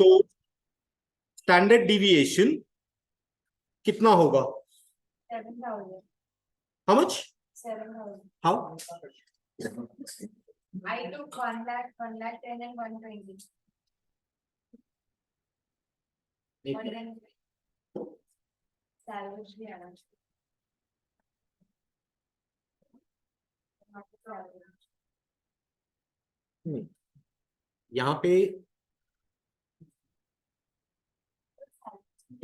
तो standard deviation कितना होगा? 7,000. How much? 7,000. How? I took 1 lakh, 1,10,000 and 120. But then salvage भी आना चाहिए. यहाँ पे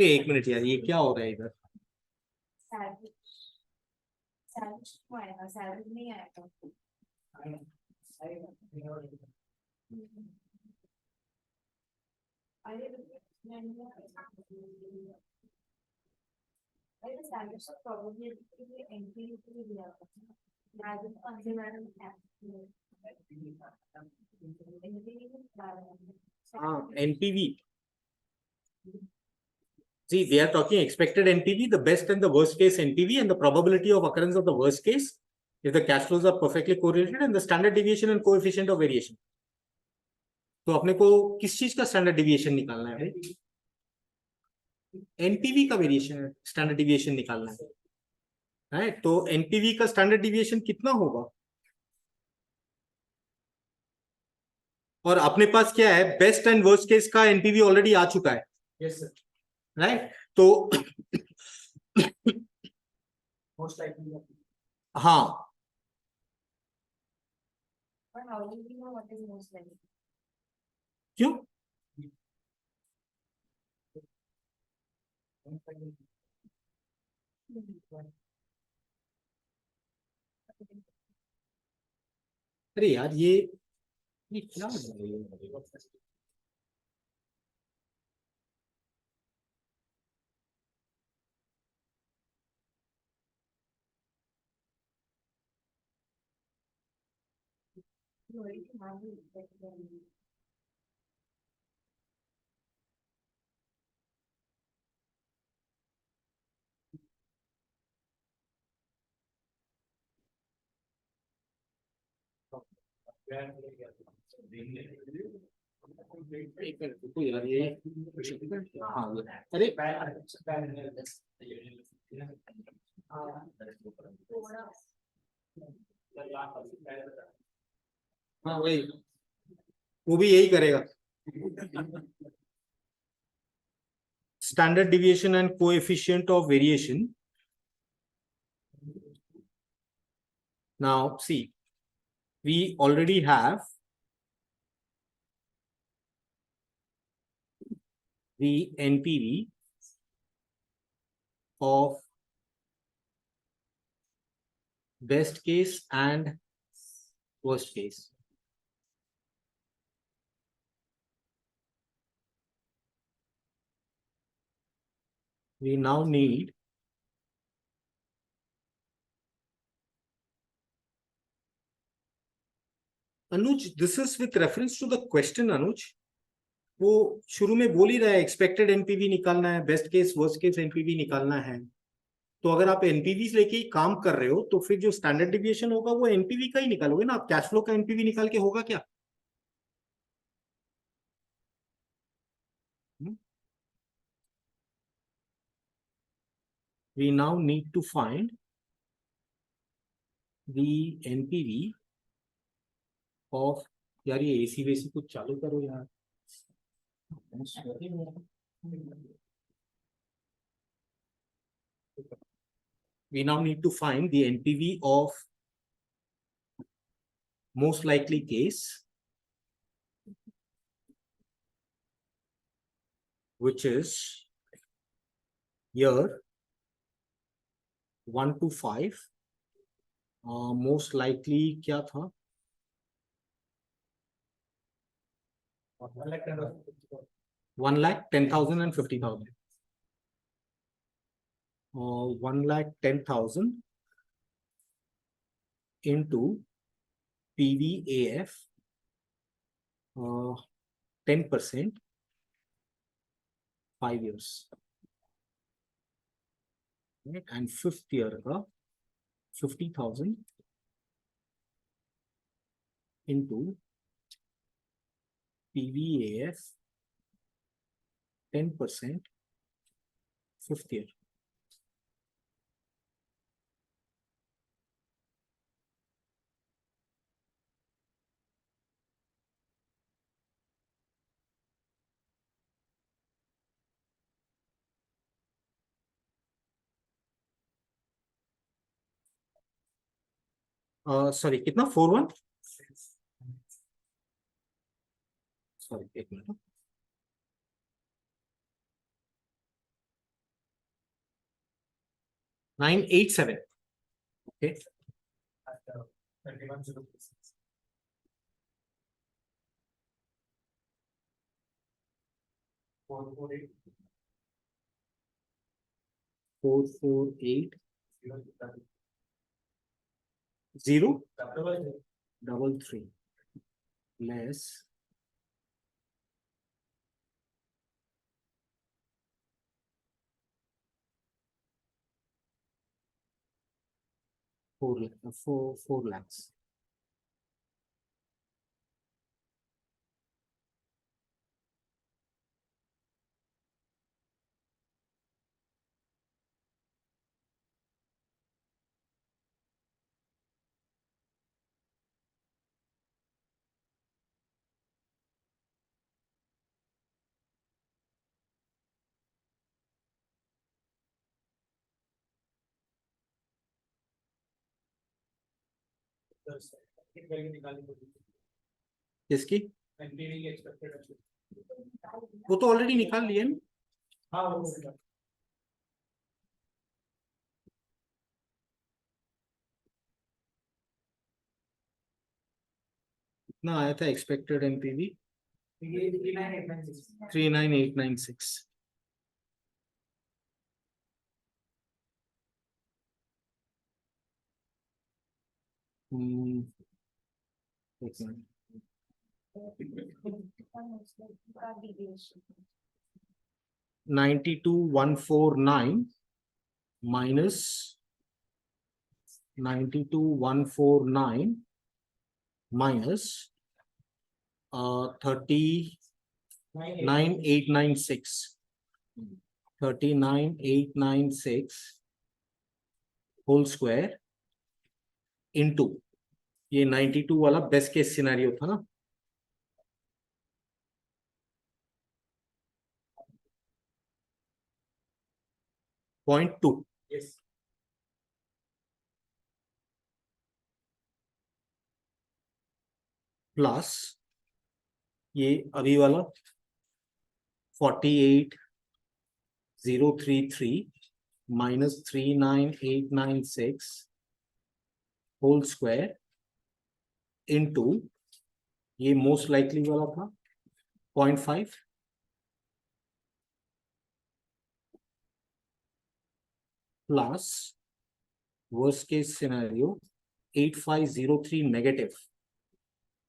एक मिनट यार, ये क्या हो रहा है इधर? salvage क्यों आएगा? salvage नहीं आएगा. अरे salvage probably entry भी दिया था. Imagine consider NPV. See, they are talking expected NPV, the best and the worst case NPV, and the probability of occurrence of the worst case if the cash flows are perfectly correlated, and the standard deviation and coefficient of variation. तो अपने को किस चीज का standard deviation निकालना है भाई? NPV का वेरिएशन स्टैंडर्ड डिविएशन निकालना है, तो एनपीवी का स्टैंडर्ड डिविएशन कितना होगा? और अपने पास क्या है? बेस्ट एंड वर्स्ट केस का एनपीवी ऑलरेडी आ चुका है. Yes, sir. राइट? तो Most likely. हाँ, but how do we know what is most likely? क्यों? अरे यार, ये क्या हो रहा है? एक मिनट रुको यार, ये हाँ, अरे हाँ वही, वो भी यही करेगा. Standard deviation and coefficient of variation. Now see, we already have the NPV of best case and worst case. We now need Anuj, this is with reference to the question. Anuj, वो शुरू में बोल ही रहा है expected NPV निकालना है, best case worst case NPV निकालना है. तो अगर आप एनपीवी लेके काम कर रहे हो तो फिर जो स्टैंडर्ड डिविएशन होगा वो एनपीवी का ही निकालोगे ना. आप कैश फ्लो का एनपीवी निकाल के होगा क्या? We now need to find the NPV of, यार ये एसी वेसी कुछ चालू करो यार. We now need to find the NPV of most likely case, which is year 1 to 5. Most likely क्या था? 1,10,000 and 50,000. 1,10,000 into PVAF, 10%, 5 years. Right? And fifth year का 50,000 into PVAF 10% fifth year. Sorry कितना 4-1 sorry एक minute 987 okay 2106. 448 448 0 033 less 4 lakhs. किसकी NPV की expected वो तो already निकाल लिए ना हाँ वो कितना आया था एक्सपेक्टेड एनपीवी ये 39896 39896 एक मिनट का deviation. 92149 minus 92149 minus 39896 39896 whole square into ये 92 वाला बेस्ट केस सिनेरियो था ना 0.2 यस प्लस ये अभी वाला 48033 माइनस 39896 होल स्क्वायर इनटू ये मोस्ट लाइकली वाला था 0.5 plus worst case scenario 8503 negative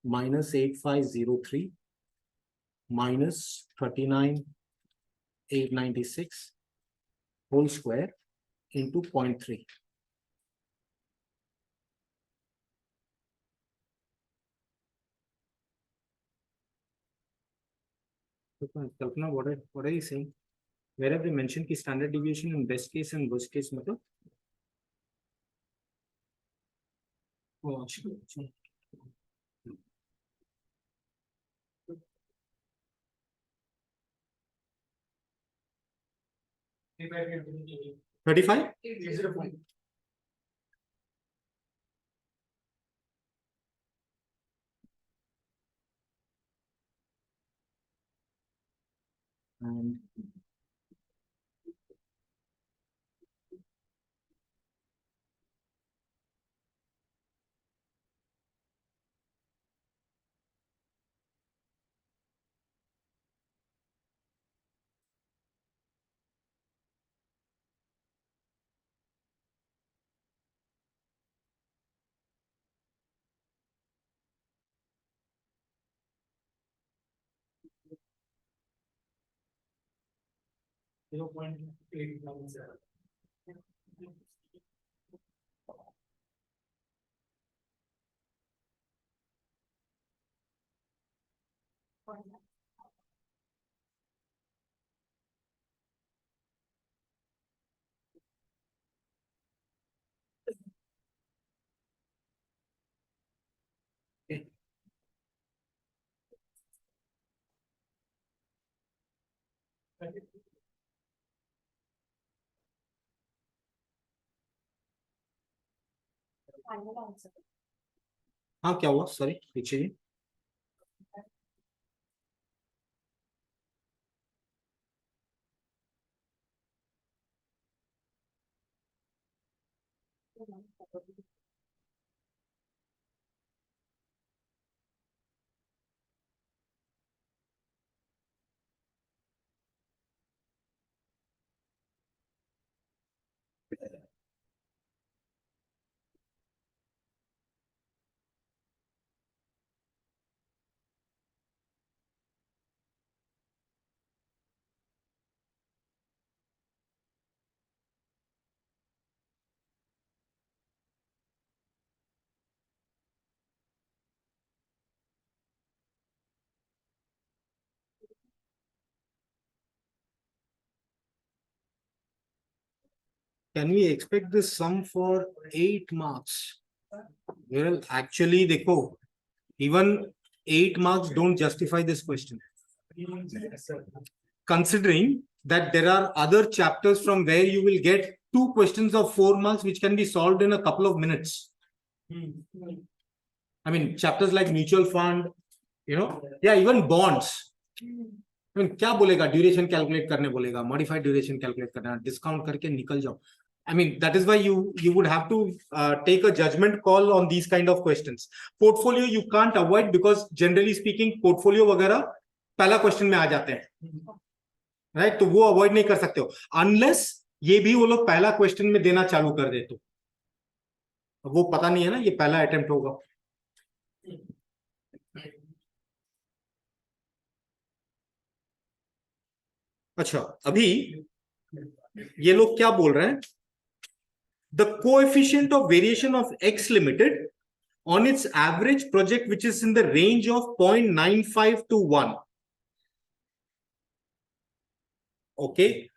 minus 8503 minus 39896 whole square into 0.3. Kalpana, what are you saying? Where have they mentioned ki standard deviation in best case and worst case matlab? Oh, अच्छा. 35? And Zero point 897. Final answer. हाँ क्या हुआ, sorry पीछे जी। Can we expect this sum for 8 marks? Well, actually, देखो, even 8 marks don't justify this question. Considering that there are other chapters from where you will get 2 questions of 4 marks which can be solved in a couple of minutes. I mean, chapters like mutual fund, yeah, even bonds. I mean, क्या बोलेगा, duration calculate करने बोलेगा, modified duration calculate करना, discount करके निकल जाओ. I mean, that is why you would have to take a judgment call on these kind of questions. Portfolio you can't avoid because generally speaking portfolio वगैरह पहला question में आ जाते हैं, right? तो वो अवॉइड नहीं कर सकते हो अनलेस ये भी वो लोग पहला क्वेश्चन में देना चालू कर दे. तो वो पता नहीं है ना, ये पहला अटेम्प्ट होगा. अच्छा, अभी ये लोग क्या बोल रहे हैं? The coefficient of variation of X Limited on its average project which is in the range of 0.95 to 1. Okay.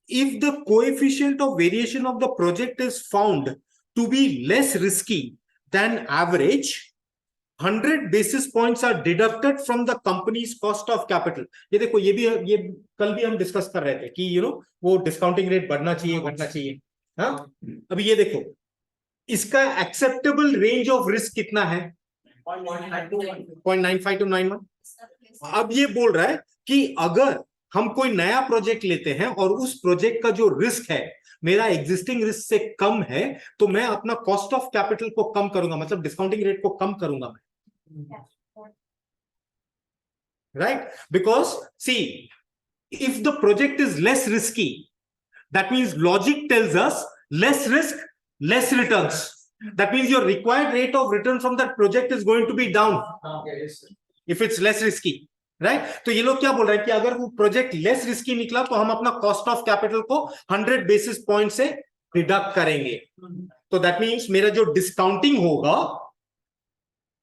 If the coefficient of variation of the project is found to be less risky than average, 100 basis points are deducted from the company's cost of capital. ये देखो, ये कल भी हम discuss कर रहे थे कि वो डिस्काउंटिंग रेट बढ़ना चाहिए, घटना चाहिए. हाँ, अभी ये देखो, इसका एक्सेप्टेबल रेंज ऑफ रिस्क कितना है? 0.95 to 91. अब ये बोल रहा है कि अगर हम कोई नया प्रोजेक्ट लेते हैं और उस प्रोजेक्ट का जो रिस्क है मेरा एग्जिस्टिंग रिस्क से कम है, तो मैं अपना कॉस्ट ऑफ कैपिटल को कम करूंगा, मतलब डिस्काउंटिंग रेट को कम करूंगा मैं. Right? Because see, if the project is less risky, that means logic tells us less risk, less returns. That means your required rate of return from that project is going to be down if it's less risky. Right? तो ये लोग क्या बोल रहे हैं कि अगर वो प्रोजेक्ट लेस रिस्की निकला तो हम अपना कॉस्ट ऑफ कैपिटल को 100 बेसिस पॉइंट से डिडक्ट करेंगे. तो दैट मींस मेरा जो डिस्काउंटिंग होगा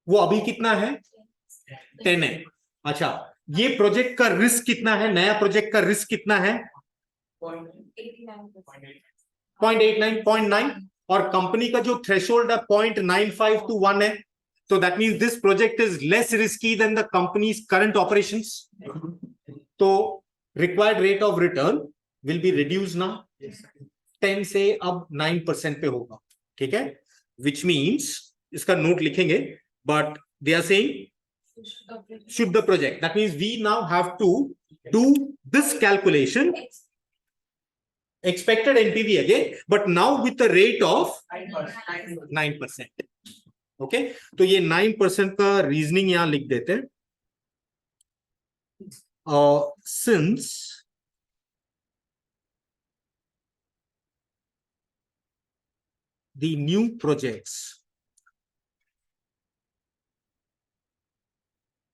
वो अभी कितना है? 10 है. अच्छा, ये प्रोजेक्ट का रिस्क कितना है? नया प्रोजेक्ट का रिस्क कितना है? 0.89, 0.9. और कंपनी का जो थ्रेशोल्ड है 0.95 to 1 है. So that means this project is less risky than the company's current operations. So required rate of return will be reduced now. 10 से अब 9% पे होगा. ठीक है? Which means इसका नोट लिखेंगे, but they are saying should the project. That means we now have to do this calculation, expected NPV again, but now with the rate of 9%. Okay, तो ये 9% का रीजनिंग यहां लिख देते हैं. Since the new projects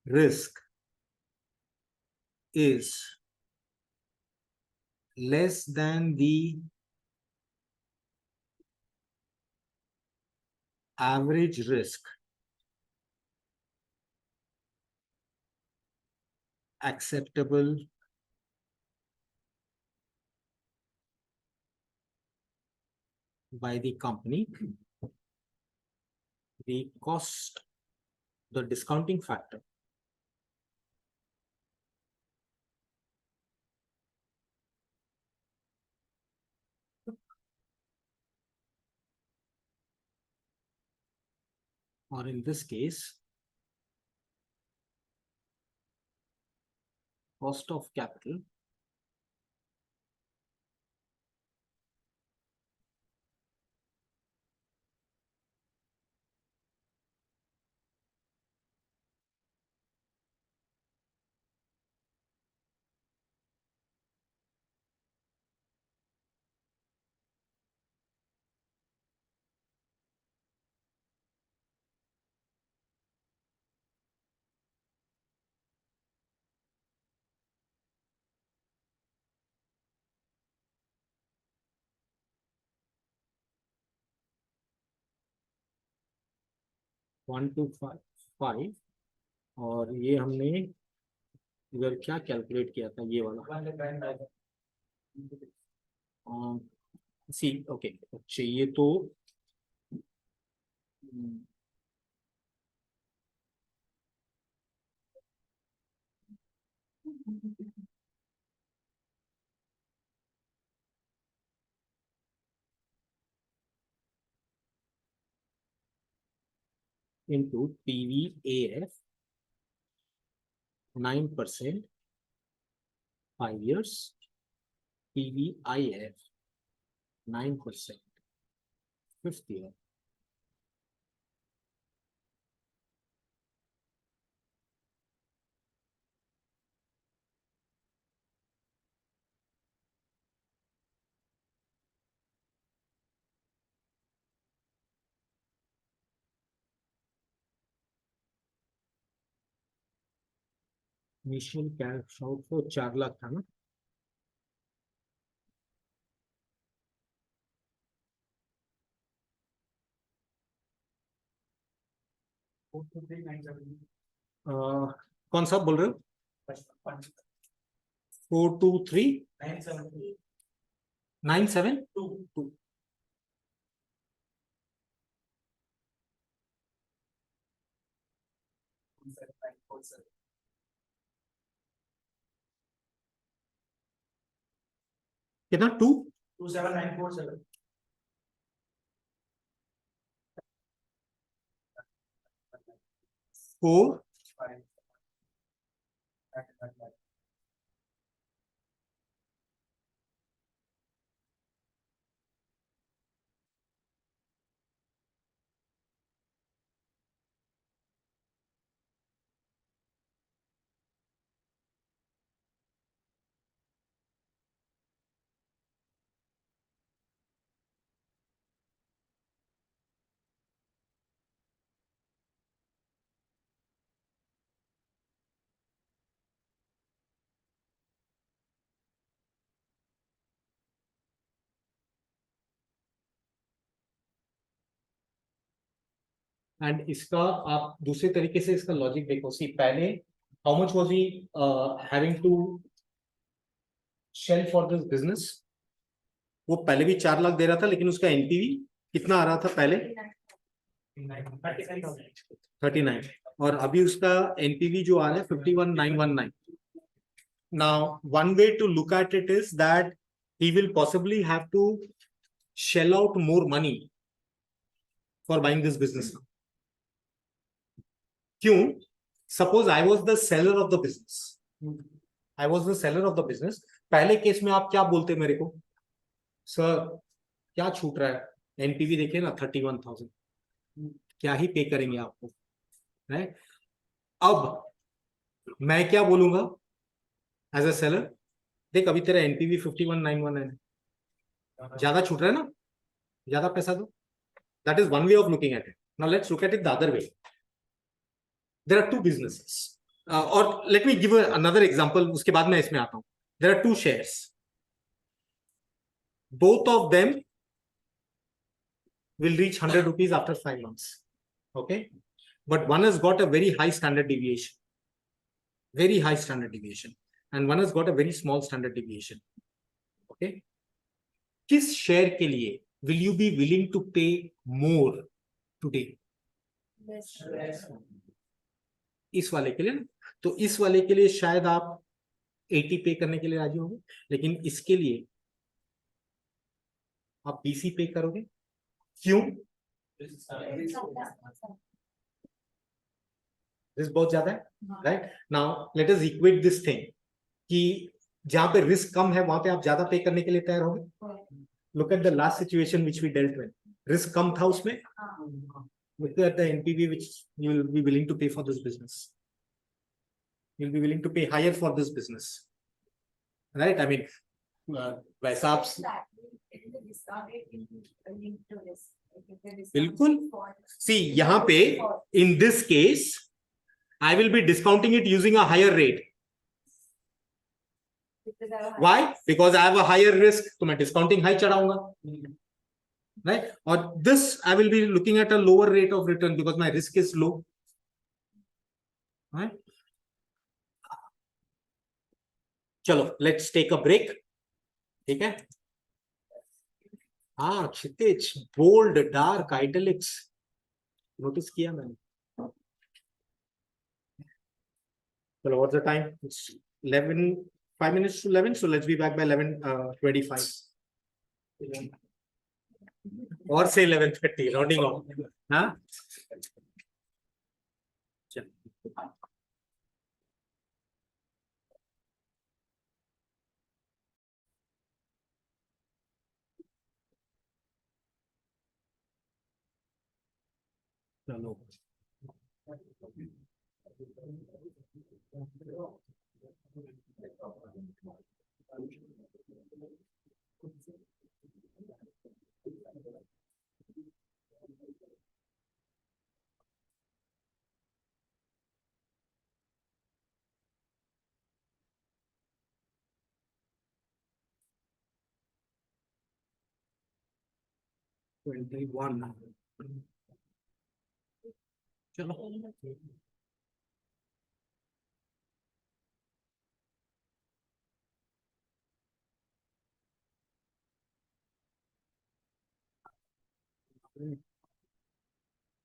risk is less than the average risk acceptable by the company, the cost, the discounting factor or in this case, cost of capital one two five, और ये हमने इधर क्या calculate किया था, ये वाला सी okay. चाहिए तो into PVAF 9%, 5 years, PVIF 9%, 5th year. Initial cash out तो 4 लाख था ना। कौन सा बोल रहे हो? 42397 कितना 27947 4 एंड इसका आप दूसरे तरीके से इसका लॉजिक देखो। सी पहले how much was he having to shell for this business? वो पहले भी 4 लाख दे रहा था, लेकिन उसका एनपीवी कितना आ रहा था पहले? 39, और अभी उसका एनपीवी जो आ रहा है 51,919। Now one way to look at it is that he will possibly have to shell out more money for buying this business now. क्यों? Suppose I was the seller of the business. I was the seller of the business. पहले case में आप क्या बोलते मेरे को? Sir क्या छूट रहा है? एनपीवी देखिए ना 31,000, क्या ही पे करेंगे आपको, राइट? अब मैं क्या बोलूंगा एज अ सेलर? देख अभी तेरा एनपीवी 51,919 है, ज्यादा छूट रहा है ना, ज्यादा पैसा दो। That is one way of looking at it. Now let's look at it the other way. There are two businesses, or let me give another example. उसके बाद मैं इसमें आता हूँ. There are two shares. Both of them will reach 100 rupees after 5 months. Okay, but one has got a very high standard deviation, and one has got a very small standard deviation. Okay, किस share के लिए will you be willing to pay more today? इस वाले के लिए ना, तो इस वाले के लिए शायद आप 80 पे करने के लिए राजी होंगे, लेकिन इसके लिए आप 20 पे करोगे। क्यों? रिस्क बहुत ज्यादा है, right? Now let us equate this thing कि जहां पे रिस्क कम है वहां पे आप ज्यादा पे करने के लिए तैयार होगे. Look at the last situation which we dealt with. Risk कम था उसमें. Look at the NPV which you will be willing to pay for this business. You'll be willing to pay higher for this business, right? I mean, वैसा आप बिल्कुल. See, यहाँ पे in this case, I will be discounting it using a higher rate. Why? Because I have a higher risk, तो मैं discounting high चढ़ाऊंगा, right? Or this I will be looking at a lower rate of return because my risk is low, right? चलो, let's take a break. ठीक है? हाँ, क्षितिज, bold, dark, आइटलिक्स notice किया मैंने. चलो, what's the time? It's 11, 5 minutes to 11, so let's be back by 11:25. Or say 11:30, rounding off. हाँ? चलो. चलो. चलो.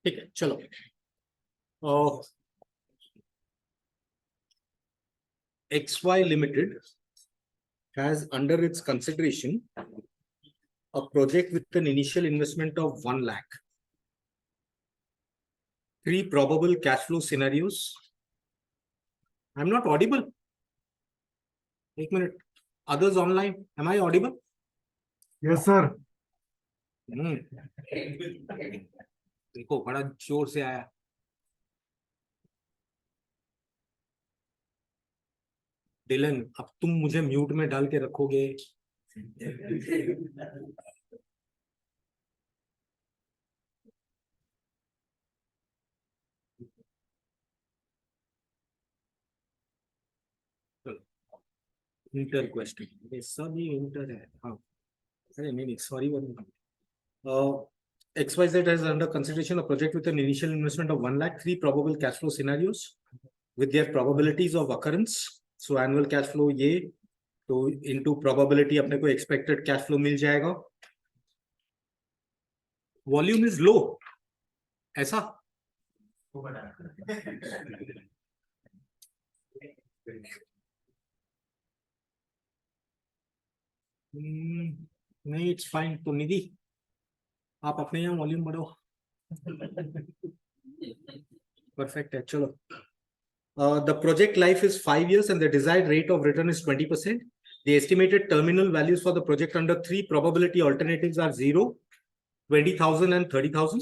ठीक है, चलो. XY Limited has under its consideration a project with an initial investment of 1 lakh. 3 probable cash flow scenarios. I'm not audible. 1 minute. Others online. Am I audible? Yes, sir. देखो, बड़ा जोर से आया. डिलन, अब तुम मुझे म्यूट में डाल के रखोगे. इंटर क्वेश्चन, ये सब ही इंटर है. हाँ, अरे नहीं, sorry. XYZ has under consideration a project with an initial investment of 1 lakh, 3 probable cash flow scenarios with their probabilities of occurrence. So annual cash flow ये, तो into probability अपने को expected cash flow मिल जाएगा. Volume is low, ऐसा. नहीं, it's fine. तो निधि, आप अपने यहाँ वॉल्यूम बढ़ो. परफेक्ट है. चलो. The project life is 5 years and the desired rate of return is 20%. The estimated terminal values for the project under 3 probability alternatives are 0, 20,000 and 30,000.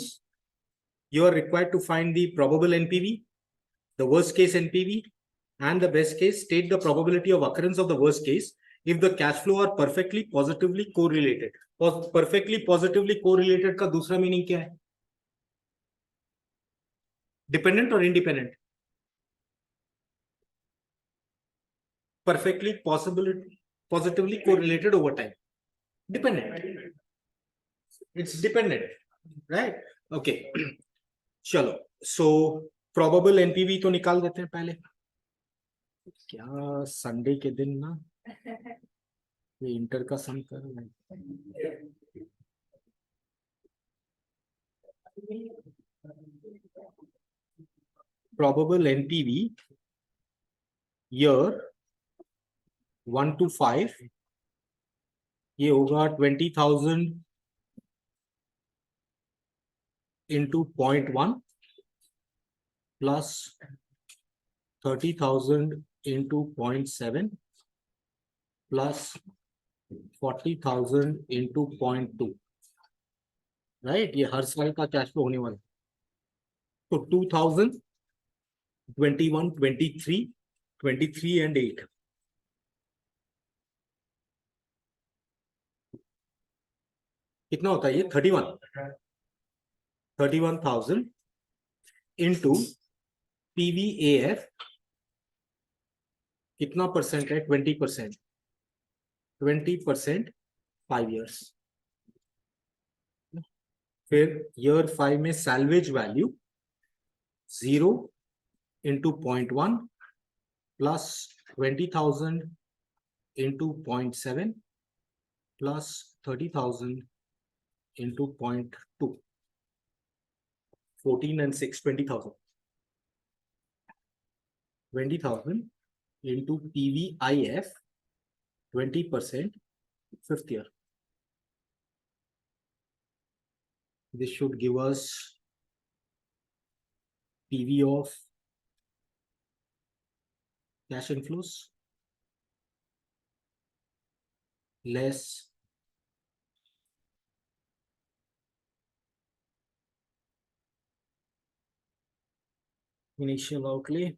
You are required to find the probable NPV, the worst case NPV, and the best case. State the probability of occurrence of the worst case if the cash flow are perfectly positively correlated. और perfectly positively correlated का दूसरा meaning क्या है? Dependent or independent? Perfectly positively correlated over time. Dependent. It's dependent, right? Okay. चलो. So probable NPV तो निकाल देते हैं पहले. क्या संडे के दिन ना ये इंटर का सम कर रहे हैं. Probable NPV year 1 to 5 ये होगा 20,000 into 0.1 plus 30,000 into 0.7 plus 40,000 into 0.2, right? ये हर साल का कैश फ्लो होने वाला है। तो 2000, 21, 23, 23 and 8, कितना होता है ये? 31,000 इंटू PVAF कितना परसेंट है? 20%, 20% 5 years। फिर ईयर 5 में salvage value 0 into 0.1 plus 20,000 into 0.7 plus 30,000 into 0.2, 14 and 6, 20,000, 20,000 into PVIF 20% 5th year. This should give us PV of cash inflows less initial outlay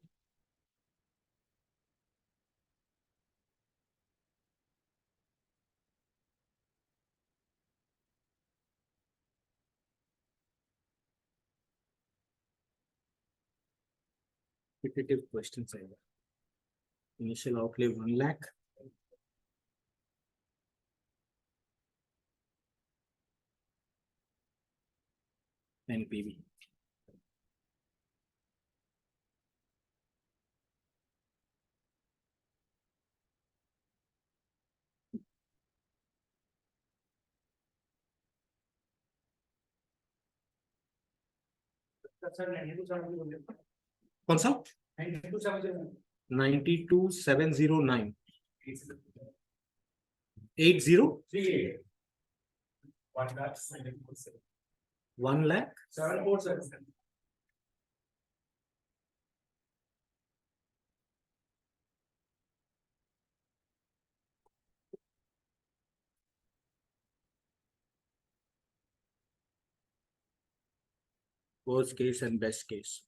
repetitive questions are there. Initial outlay 1 lakh, NPV. Sir 92,709 बोलिए। कौन सा? 92,709 92,709 80 38 1 lakh 747 1 lakh 747 worst case and best case.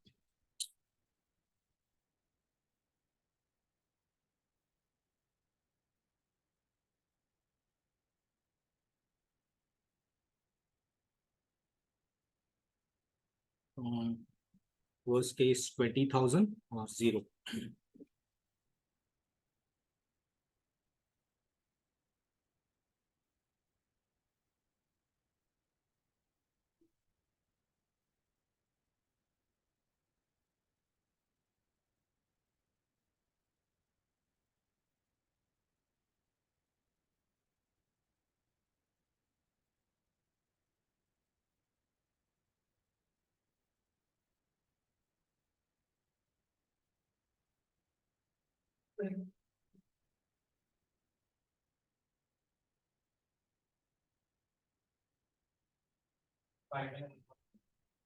Worst case 20,000 or 0.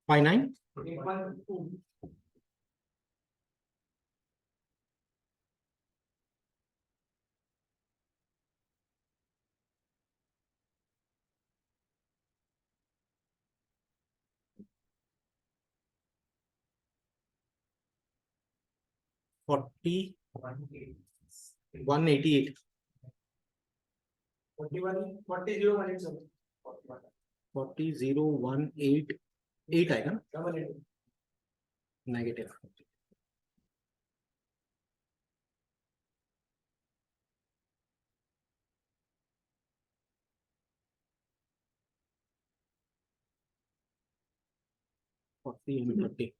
Five nine 40 188 41 40,018 sir 40,018 आएगा ना? Double 8 negative. Forty and 30.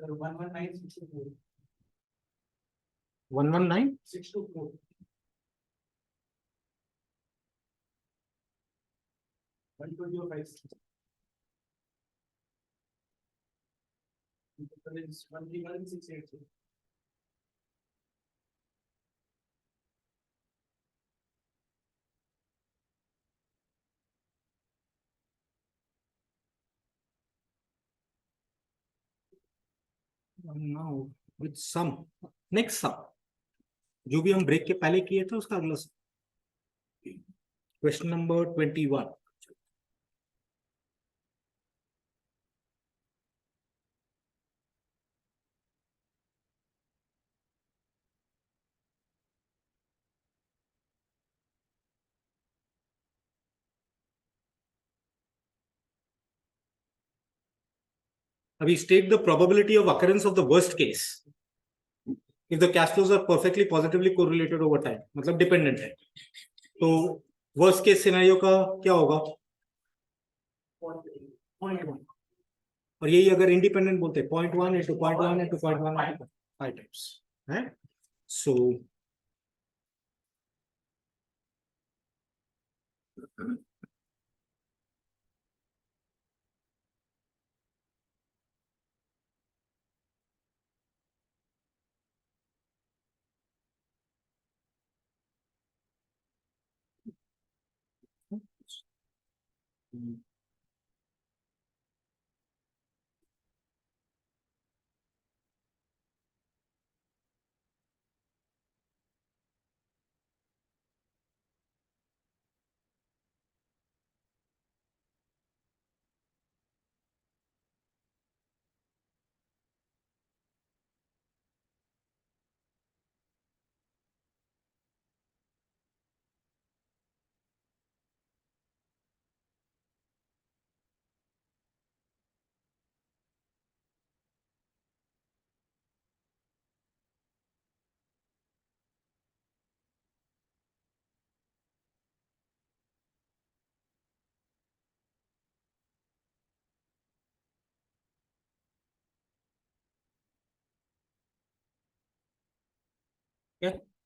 Sir, 119,624. 119 624. 120,560. 131,683. now with sum next sum जो भी हम break के पहले किए थे उसका अगला क्वेश्चन नंबर 21 अभी state the probability of occurrence of the worst case if the cash flows are perfectly positively correlated over time मतलब डिपेंडेंट है तो वर्स्ट केस सिनेरियो का क्या होगा 0.1 और यही अगर इंडिपेंडेंट बोलते हैं 0.1 into 0.1 into 0.1 5 times है सो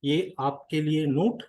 ये आपके लिए नोट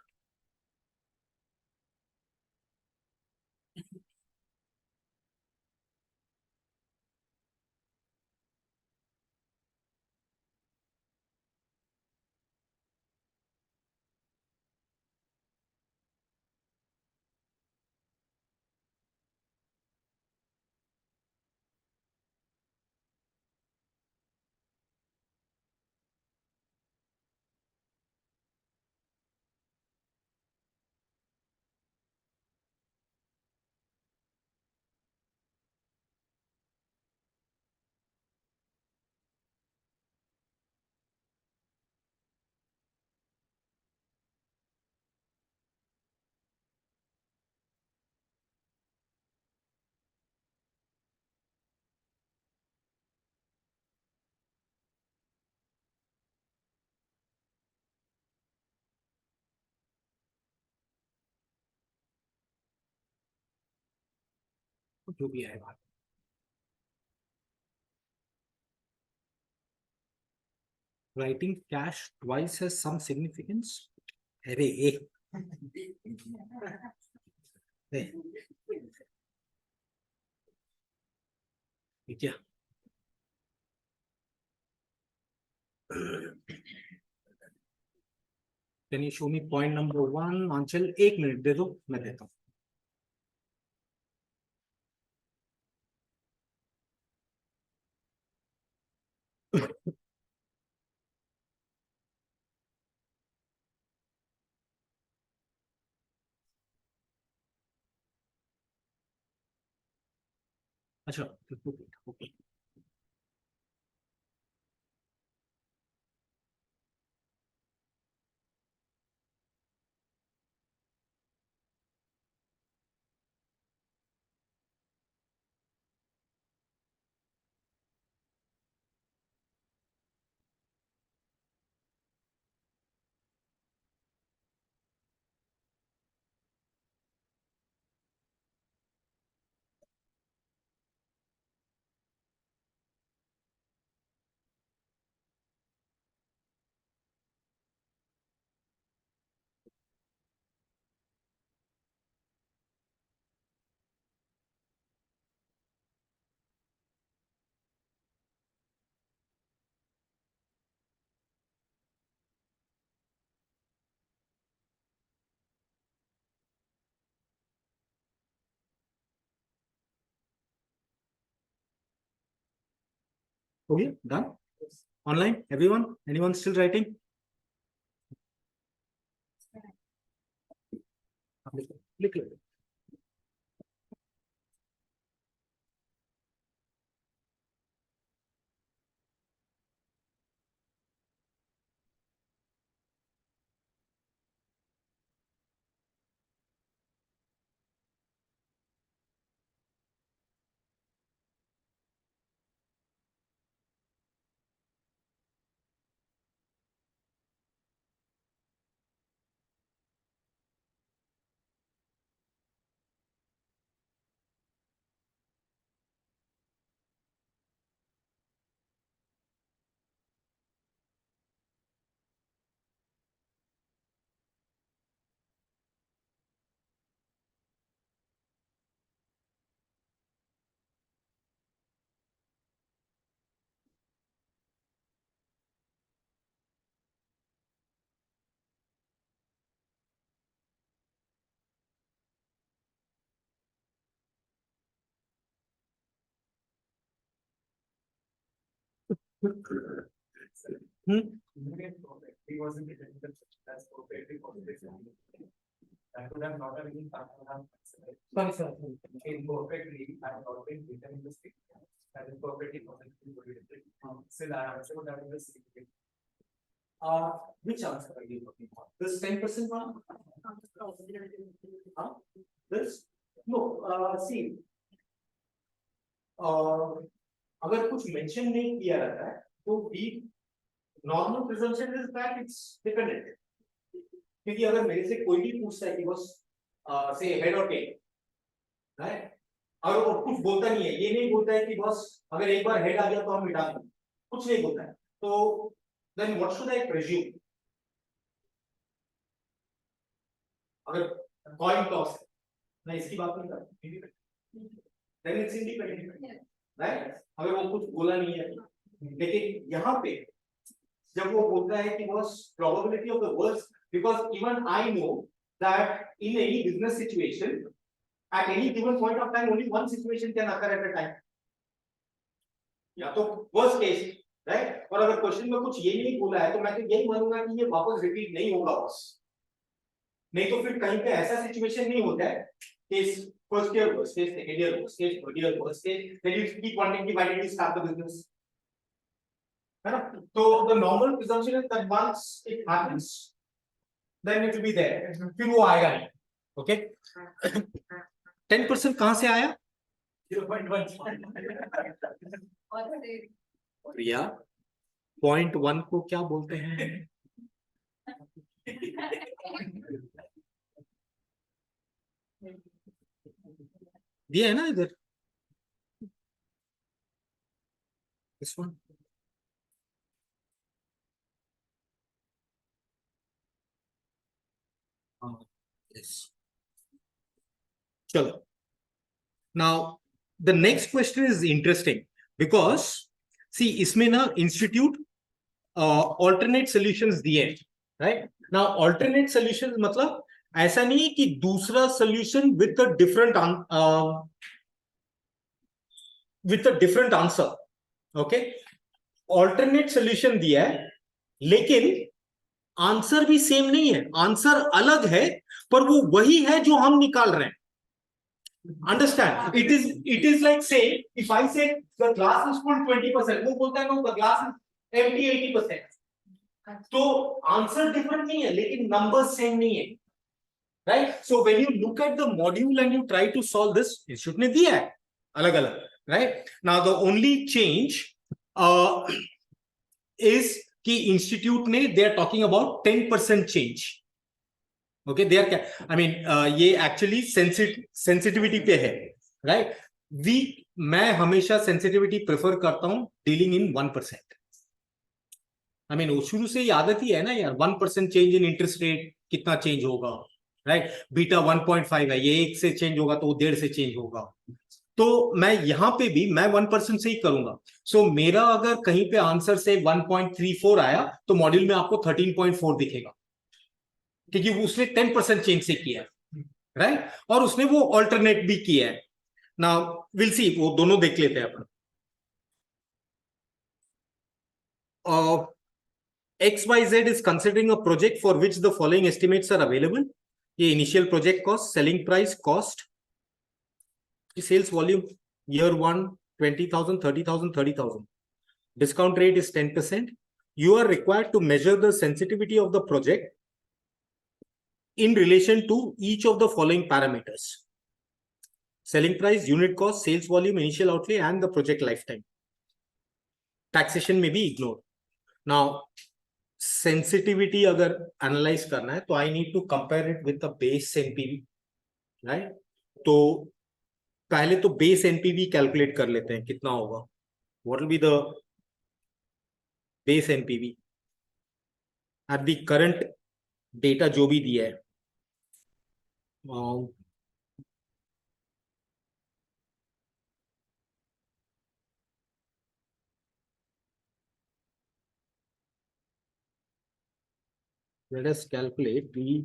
जो भी है बात writing cash twice has some significance अरे क्या Can you show me point number 1 Aanchal 1 minute दे दो मैं देता हूँ अच्छा ओके हो गया, done. Online, anyone still writing? लिख लो. He wasn't in the that's perfectly possible. That would have not have been Sorry, sir. imperfectly. I have always written in the script. That is perfectly possible. Still, I answer that in the script. Which answer are you looking for? This 10% one? Huh? This? No, see. अगर कुछ mention नहीं किया रहता है तो B normal presumption is that it's dependent. क्योंकि अगर मेरे से कोई भी पूछता है कि बस से हेड और टेल, राइट, और वो कुछ बोलता नहीं है, ये नहीं बोलता है कि बस अगर एक बार हेड आ गया तो हम मिटा देंगे, कुछ नहीं बोलता है, तो देन व्हाट शुड आई प्रेज्यूम? अगर कॉइन टॉस है, मैं इसकी बात नहीं कर रहा, देन इट्स इंडिपेंडेंट, राइट. अगर वो कुछ बोला नहीं है, लेकिन यहाँ पे जब वो बोलता है कि बस probability of the worst, because even I know that in any business situation at any given point of time only one situation can occur at a time, या तो वर्स्ट केस, राइट. और अगर क्वेश्चन में कुछ ये नहीं बोला है तो मैं तो यही मानूंगा कि ये वापस रिपीट नहीं होगा बस, नहीं तो फिर कहीं पे ऐसा सिचुएशन नहीं होता है कि first year worst case, second year worst case, third year worst case, then you keep wanting to why did you start the business? है ना? तो the normal presumption is that once it happens, then it will be there. फिर वो आएगा नहीं. Okay? 10% कहाँ से आया? 0.1. प्रिया, 0.1 को क्या बोलते हैं? दिया है ना इधर, this one. Yes. चलो. Now the next question is interesting because see इसमें ना इंस्टीट्यूट alternate solutions दिए, right? Now alternate solutions मतलब ऐसा नहीं है कि दूसरा solution with a different answer, okay? Alternate solution दिया है, लेकिन आंसर भी सेम नहीं है, आंसर अलग है, पर वो वही है जो हम निकाल रहे हैं. Understand? It is like say if I say the glass is full 20%, वो बोलता है no, the glass is empty 80%. तो आंसर डिफरेंट नहीं है, लेकिन नंबर सेम नहीं है, right. So when you look at the module and you try to solve this, institute ने दिया है अलग अलग, right. Now the only change is कि इंस्टीट्यूट ने they are talking about 10% change. Okay, they are क्या, आई मीन ये actually sensitivity पे है, राइट. मैं हमेशा सेंसिटिविटी प्रेफर करता हूं डीलिंग इन 1%. आई मीन वो शुरू से ही आदत ही है ना यार, 1% चेंज इन इंटरेस्ट रेट कितना चेंज होगा, राइट. बीटा 1.5 है, ये 1 से चेंज होगा तो वो 1.5 से चेंज होगा. तो मैं यहां पे भी मैं 1% से ही करूंगा. सो मेरा अगर कहीं पे आंसर से 1.34 आया तो मॉड्यूल में आपको 13.4 दिखेगा, क्योंकि उसने 10% चेंज से किया है, राइट. और उसने वो ऑल्टरनेट भी किया है. नाउ विल सी, वो दोनों देख लेते हैं अपन. XYZ is considering a project for which the following estimates are available. ये initial project cost, selling price, cost, sales volume, year 1, 20,000, 30,000, 30,000. Discount rate is 10%. You are required to measure the sensitivity of the project in relation to each of the following parameters: selling price, unit cost, sales volume, initial outlay, and the project lifetime. Taxation may be ignored. Now, sensitivity अगर analyze करना है तो I need to compare it with the base NPV, right? तो पहले तो base NPV calculate कर लेते हैं कितना होगा. What will be the base NPV at the current data जो भी दिया है? Let us calculate the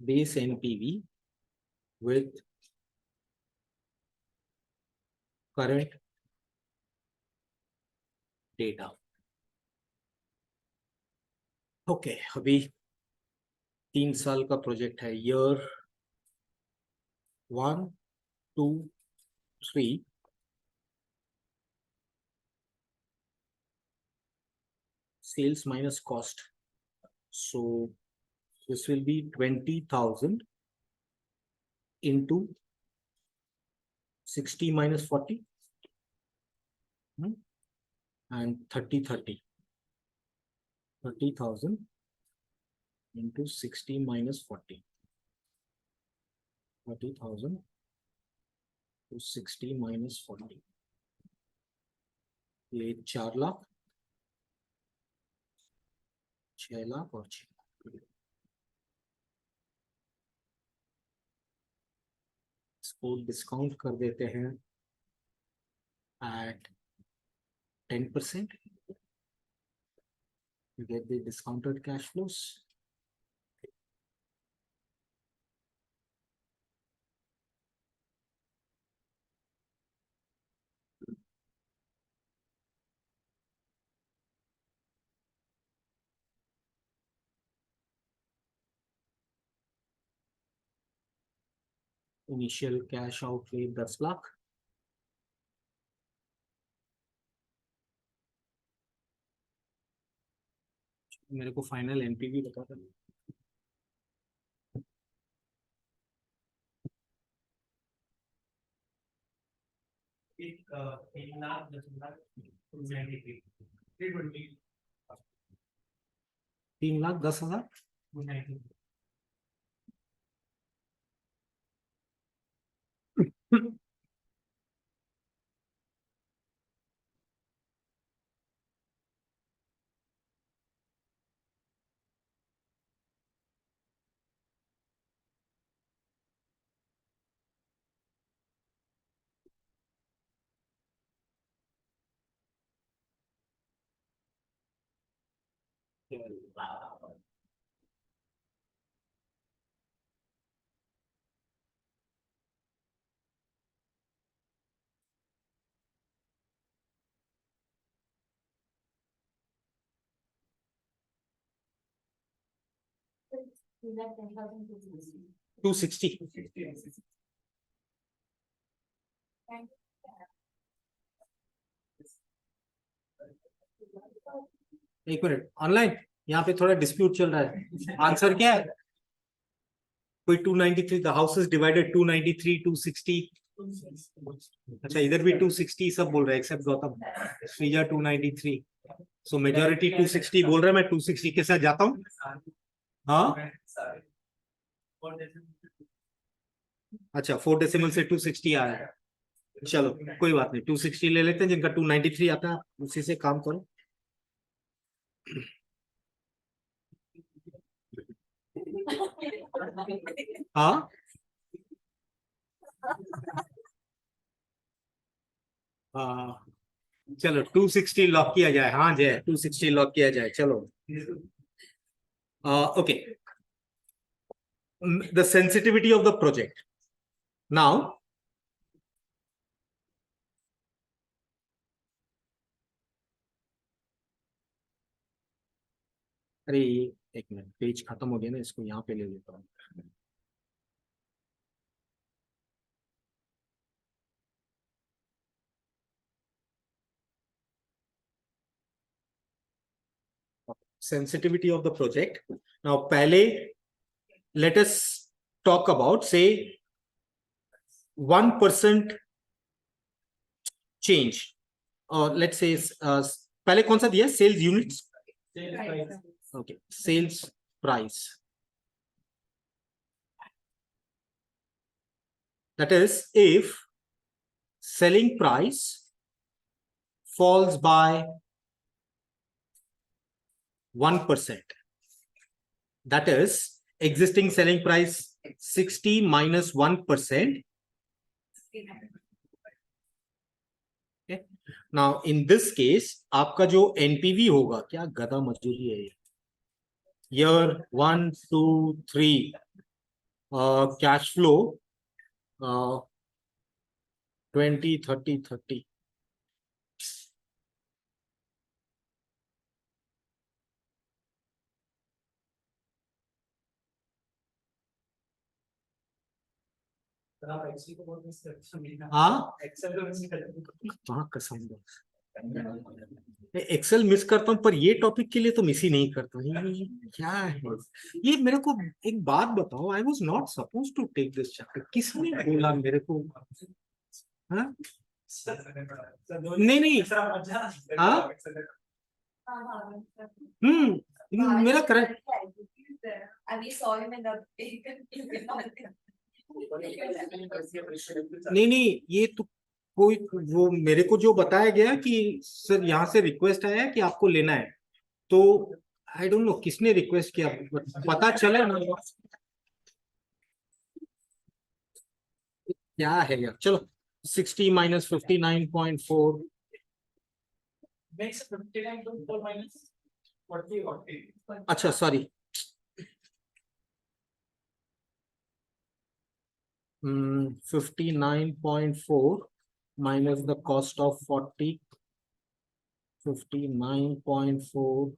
base NPV with current data. Okay, अभी 3 साल का प्रोजेक्ट है. Year 1, 2, 3. Sales minus cost. So this will be 20,000 into 60 minus 40 and 30. 30,000 into 60 minus 40. 30,000 to 60 minus 40. ये 4 लाख, 6 लाख और 6 लाख. इसको डिस्काउंट कर देते हैं at 10%. You get the discounted cash flows. Initial cash outlay 10 lakh. मेरे को फाइनल एनपीवी बता देना. एक 3,10,000 293 320 3,10,000. 293. You left 10,000 to 60. 260. 260. Thank एक मिनट, ऑनलाइन यहाँ पे थोड़ा डिस्प्यूट चल रहा है. आंसर क्या है? कोई 293, द हाउस इज डिवाइडेड 293 260. अच्छा, इधर भी 260 सब बोल रहे हैं except Gautam. Shreeja 293. So majority 260 बोल रहा है. मैं 260 के साथ जाता हूँ. हाँ, अच्छा 4 डेसिमल से 260 आ रहा है. चलो कोई बात नहीं, 260 ले लेते हैं. जिनका 293 आता है उसी से काम करो. हाँ, चलो 260 लॉक किया जाए. हाँ जय, 260 लॉक किया जाए. चलो okay. The sensitivity of the project. Now अरे ये एक मिनट, पेज खत्म हो गया ना, इसको यहाँ पे ले लेता हूँ. Sensitivity of the project. Now पहले let us talk about say 1% change, or let's say पहले कौन सा दिया, sales units. Okay, sales price. That is, if selling price falls by 1%, that is existing selling price 60 minus 1%. Okay. Now in this case आपका जो NPV होगा, क्या गधा मजदूरी है ये, year 1 2 3 cash flow 20 30 30. तो आप एक्सेल को बहुत मिस करते हैं। हाँ एक्सेल को मिस करते हैं। हाँ कसम, एक्सेल मिस करता हूँ पर ये टॉपिक के लिए तो मिस ही नहीं करता हूँ. ये क्या है ये, मेरे को एक बात बताओ, I was not suppose to take this chapter. किसने बोला मेरे को? हाँ नहीं नहीं, हाँ मेरा correct. And we saw him in the नहीं नहीं, ये तो कोई वो मेरे को जो बताया गया कि सर यहाँ से रिक्वेस्ट आया है कि आपको लेना है, तो आई डोंट नो किसने रिक्वेस्ट किया, पता चला ना क्या है यार. चलो 60 minus 59.4. makes 59.4 minus 40. अच्छा sorry, 59.4 minus the cost of 40. 59.4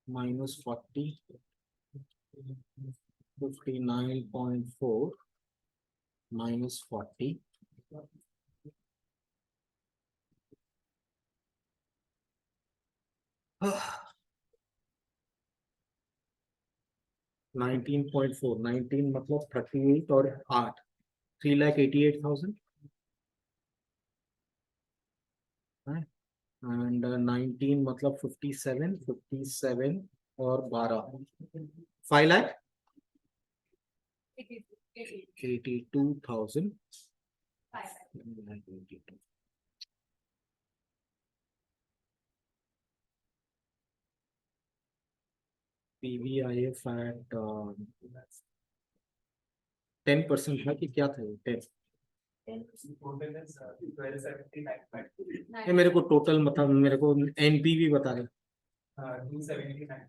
minus 40. 59.4 minus 40. Ah. 19.4, 19 मतलब 38 और 8, 3,88,000. एंड 19 मतलब 57, 57 और 12, 5,82,000. PVIF at 10% था कि क्या था ये? 10. Total is 1279. ये मेरे को टोटल मतलब मेरे को NPV बता दे. 279.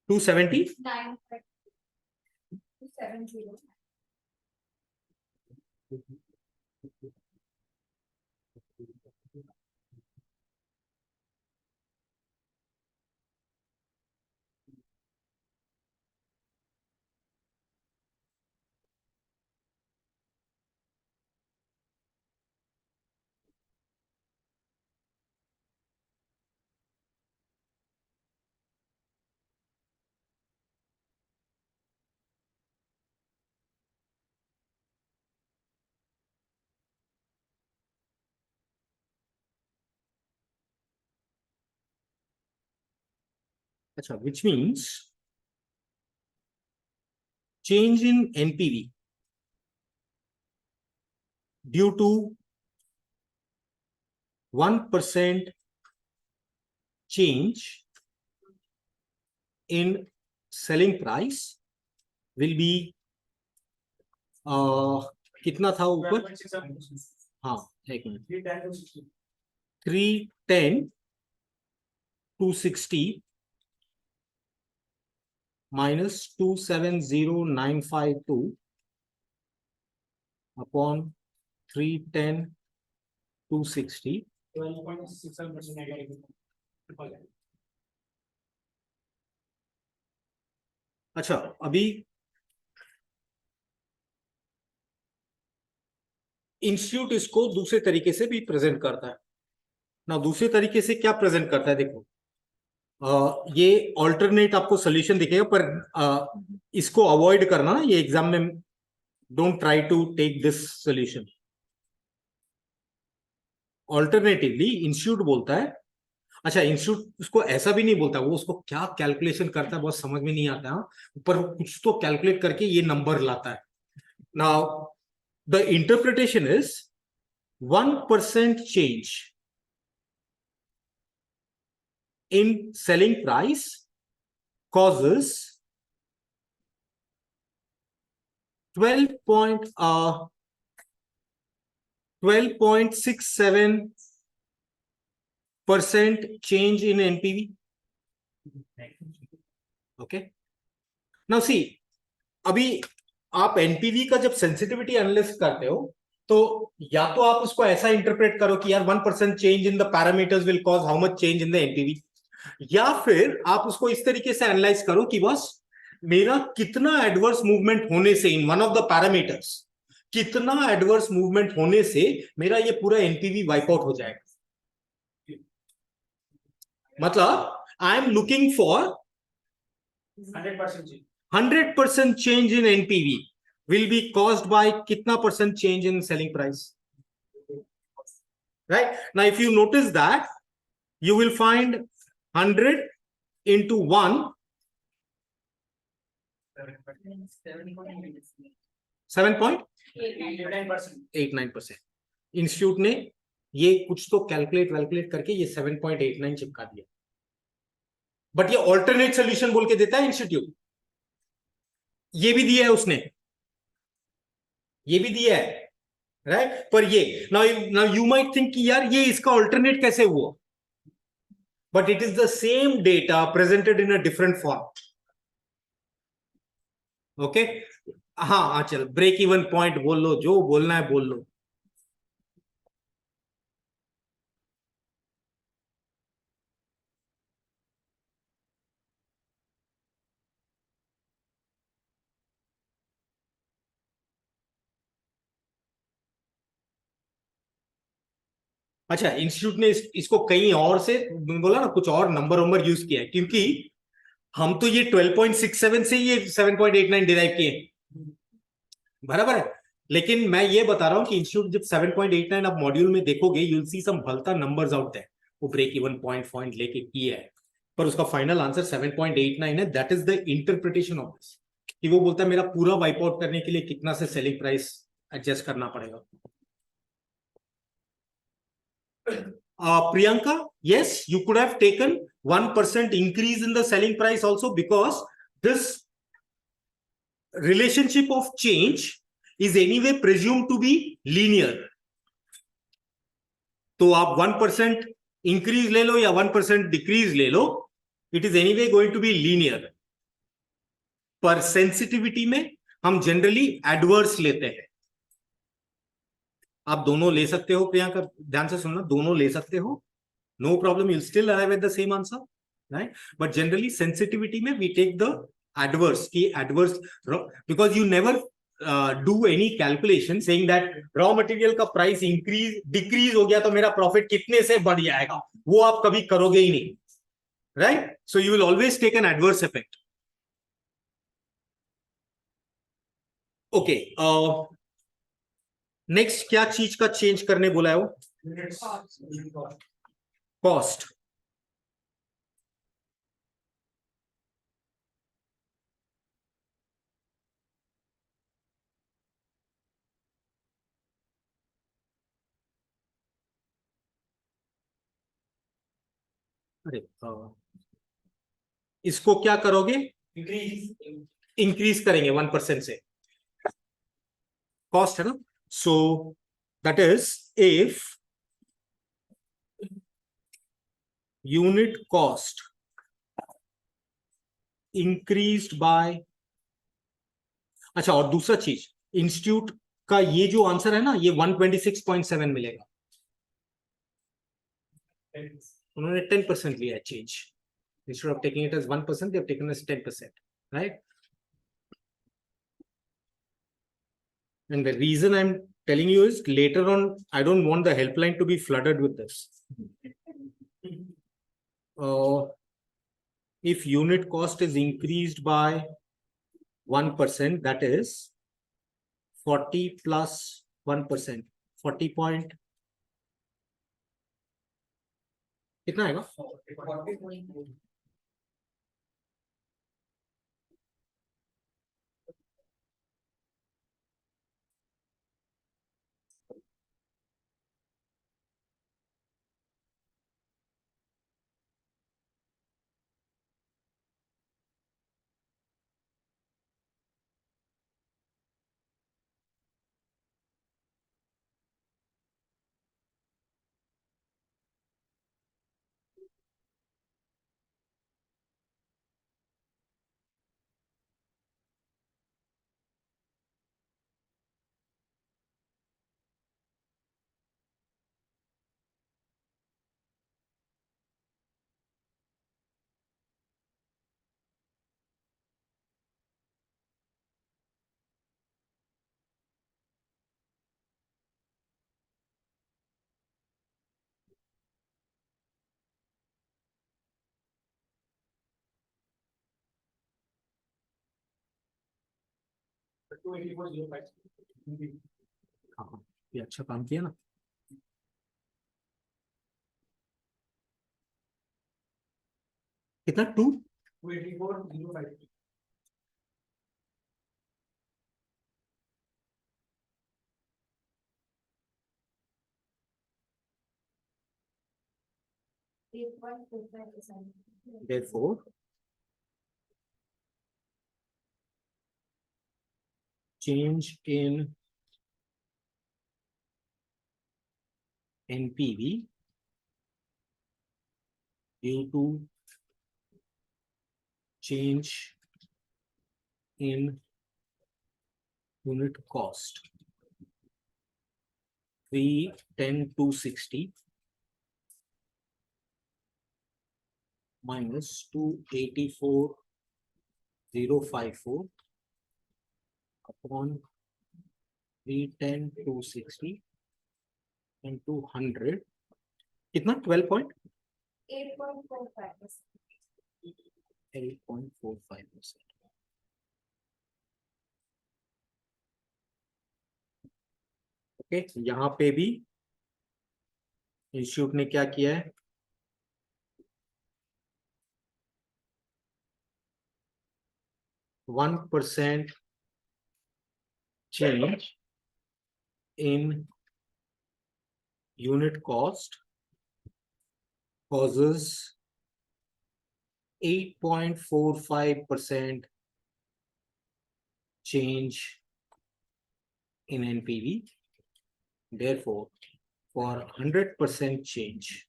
270. 970. अच्छा, which means change in NPV due to 1% change in selling price will be कितना था ऊपर? हाँ एक मिनट, 310 260 minus 270,952 upon 310 260. 12.67%. अच्छा, अभी इंस्टीट्यूट इसको दूसरे तरीके से भी प्रेजेंट करता है ना। दूसरे तरीके से क्या प्रेजेंट करता है, देखो ये ऑल्टरनेट आपको सोल्यूशन दिखेगा, पर इसको अवॉइड करना ना, ये एग्जाम में don't try to take this solution. Alternatively institute बोलता है, अच्छा इंस्टीट्यूट उसको ऐसा भी नहीं बोलता, वो उसको क्या कैलकुलेशन करता है बहुत समझ में नहीं आता, हाँ, पर कुछ तो कैलकुलेट करके ये नंबर लाता है। Now the interpretation is 1% change in selling price causes 12.67% change in NPV. Okay. Now see, अभी आप एनपीवी का जब सेंसिटिविटी एनालिसिस करते हो, तो या तो आप उसको ऐसा इंटरप्रेट करो कि यार 1% change in the parameters will cause how much change in the NPV, या फिर आप उसको इस तरीके से एनालाइज करो कि बस मेरा कितना एडवर्स मूवमेंट होने से in one of the parameters, कितना एडवर्स मूवमेंट होने से मेरा ये पूरा एनपीवी वाइप आउट हो जाएगा। मतलब I am looking for 100% 100% change in NPV will be caused by कितना percent change in selling price, right? Now if you notice that, you will find 100 into 1 7.89%। Institute ने ये कुछ तो कैलकुलेट करके ये 7.89 चिपका दिया, बट ये ऑल्टरनेट सोल्यूशन बोल के देता है इंस्टीट्यूट। ये भी दिया है उसने, ये भी दिया है, राइट? पर ये नाउ यू माइट थिंक कि यार ये इसका ऑल्टरनेट कैसे हुआ, but it is the same data presented in a different form. Okay, हाँ चल, ब्रेक इवन पॉइंट बोल लो, जो बोलना है बोल लो। अच्छा, इंस्टीट्यूट ने इसको कहीं और से बोला ना, कुछ और नंबर यूज किया है, क्योंकि हम तो ये 12.67 से ये 7.89 डिराइव किए, बराबर है। लेकिन मैं ये बता रहा हूं कि इंस्टीट्यूट जब 7.89 आप मॉड्यूल में देखोगे, यू विल सी सम भलता नंबर्स आउट देयर, वो ब्रेक इवन पॉइंट लेके किया है, पर उसका फाइनल आंसर 7.89 है। That is the interpretation of this, कि वो बोलता है मेरा पूरा वाइप आउट करने के लिए कितना से सेलिंग प्राइस एडजस्ट करना पड़ेगा। Priyanka, yes, you could have taken 1% increase in the selling price also, because this relationship of change is anyway presumed to be linear. तो आप 1% इंक्रीज ले लो या 1% डिक्रीज ले लो, it is anyway going to be linear. पर sensitivity में हम generally adverse लेते हैं। आप दोनों ले सकते हो प्रियंका, ध्यान से सुनना, दोनों ले सकते हो, no problem, you still arrive at the same answer, right? But generally sensitivity में वी टेक द एडवर्स, की adverse, because you never do any calculation saying that raw material का प्राइस इंक्रीज डिक्रीज हो गया तो मेरा profit कितने से बढ़ जाएगा, वो आप कभी करोगे ही नहीं, right? So you will always take an adverse effect. Okay, next क्या चीज का चेंज करने बोला है वो? कॉस्ट। अरे इसको क्या करोगे? इंक्रीज करेंगे 1% से, कॉस्ट है ना। So that is if unit cost increased by, अच्छा और दूसरा चीज, इंस्टीट्यूट का ये जो आंसर है ना, ये 126.7 मिलेगा, उन्होंने 10% लिया है change, instead of taking it as 1% they have taken as 10%, right? And the reason I'm telling you is later on, I don't want the helpline to be flooded with this. If unit cost is increased by 1%, that is 40 plus 1%, 40 point. कितना आएगा? हाँ, ये अच्छा काम किया ना. कितना 2? 284,052. Therefore, change in NPV due to change in unit cost 310,260 minus 284,054 upon 310,260 and 200. कितना? 12.8.45%. 8.45%. ओके, यहां पे भी इंस्टीट्यूट ने क्या किया है? %1 change in unit cost causes 8.45% change in NPV. Therefore, for 100% change,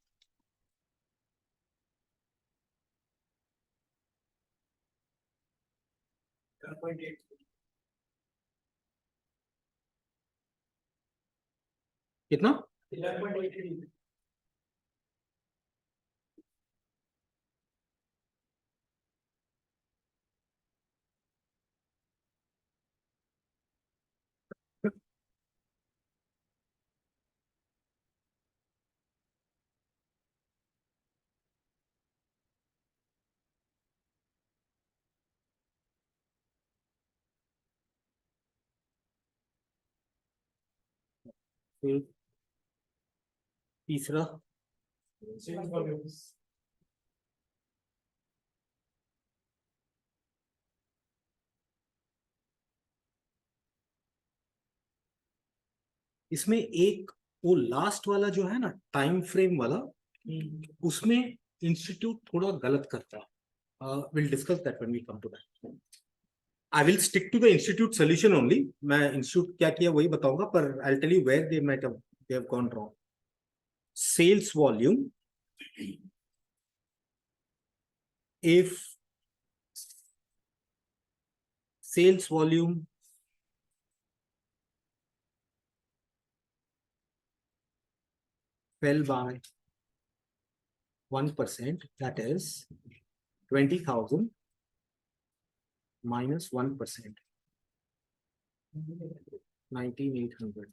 कितना? 11.83. फिर तीसरा Change volumes. इसमें एक वो लास्ट वाला जो है ना टाइम फ्रेम वाला, उसमें इंस्टीट्यूट थोड़ा गलत करता है. Will discuss that when we come to that. I will stick to the institute solution only. मैं इंस्टीट्यूट क्या किया वही बताऊंगा, पर I will tell you where they might have gone wrong. Sales volume, if sales volume fell by 1%, that is 20,000 minus 1%. 19,800.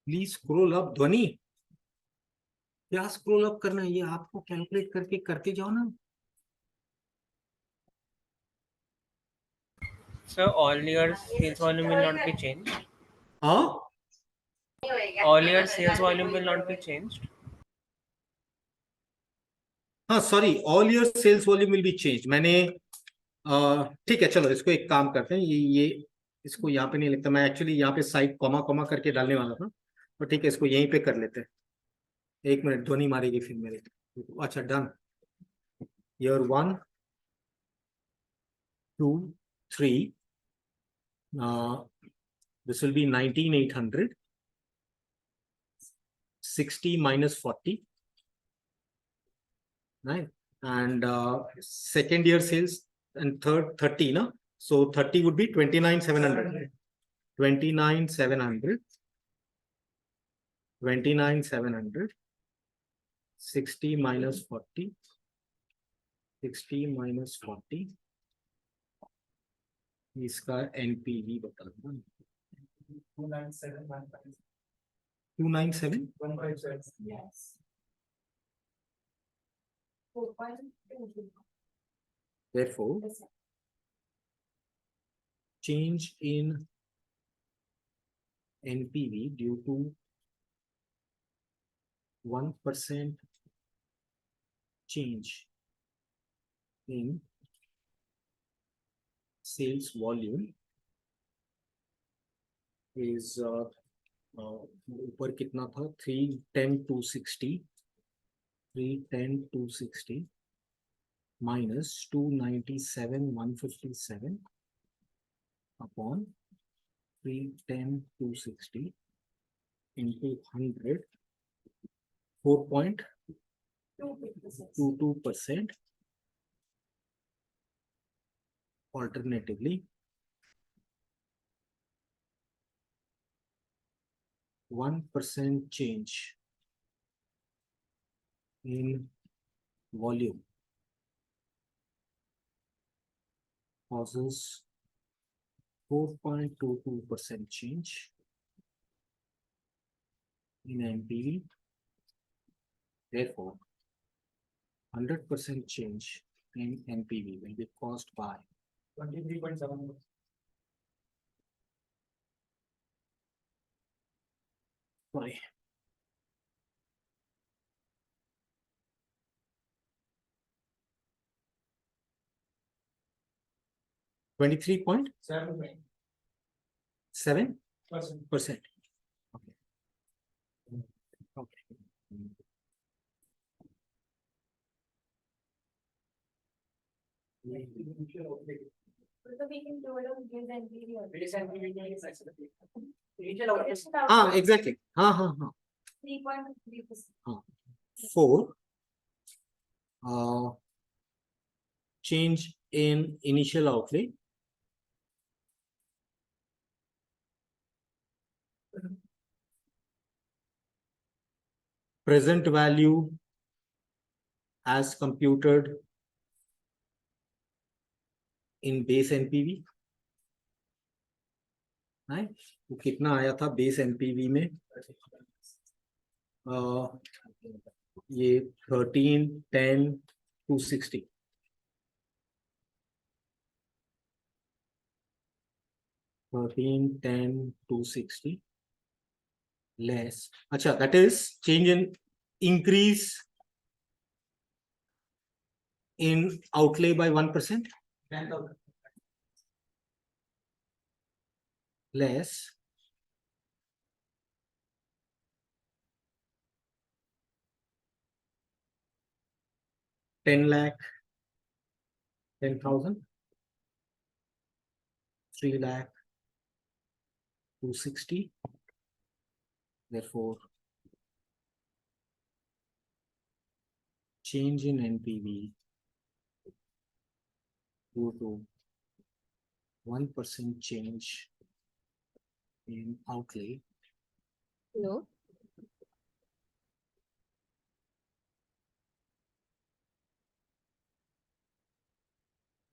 Please scroll up ध्वनि, क्या scroll up करना है, ये आपको कैलकुलेट करके करते जाओ ना. So all your sales volume will not be changed. हाँ All your sales volume will not be changed. हाँ sorry, all your sales volume will be change. मैंने ठीक है, चलो इसको एक काम करते हैं, ये इसको यहाँ पे नहीं लिखता मैं, एक्चुअली यहाँ पे साइड कॉमा कॉमा करके डालने वाला था, तो ठीक है इसको यहीं पे कर लेते हैं. एक मिनट, ध्वनि मारेगी फिर मेरे. अच्छा done. Year 1 2 3, this will be 19,800. 60 minus 40, right? And second year sales and third 30, no? So 30 would be 29,700. 29,700. 29,700. 60 minus 40. 60 minus 40. इसका NPV बता दो. 297,157. 297. 157. Yes. 4.2. Therefore, change in NPV due to 1% change in sales volume is ऊपर कितना था, 310,260. 310,260 minus 297,157 upon 310,260 into 100. 4.22%. Alternatively, 1% change in volume causes 4.22% change in NPV. Therefore, 100% change in NPV will be caused by 23.7. sorry. $23.7%. 7%. Okay. Okay. So we can do it on give and video. हाँ exactly. हाँ हाँ हाँ. 3.3%. 4. Change in initial outlay. Present value as computed in base NPV. right? तो कितना आया था base NPV में, ये 1310,260. 1310,260 less. अच्छा, that is change in increase in outlay by 1%. 10,000. Less 10 lakh, 10,000, 3 lakh, 260. Therefore, change in NPV due to 1% change in outlay Hello.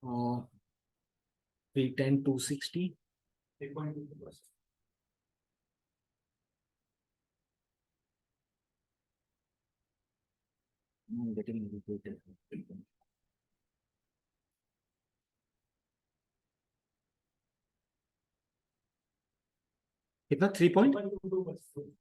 310 260 3.2%. I'm getting irritated. कितना 3 point 3.22%.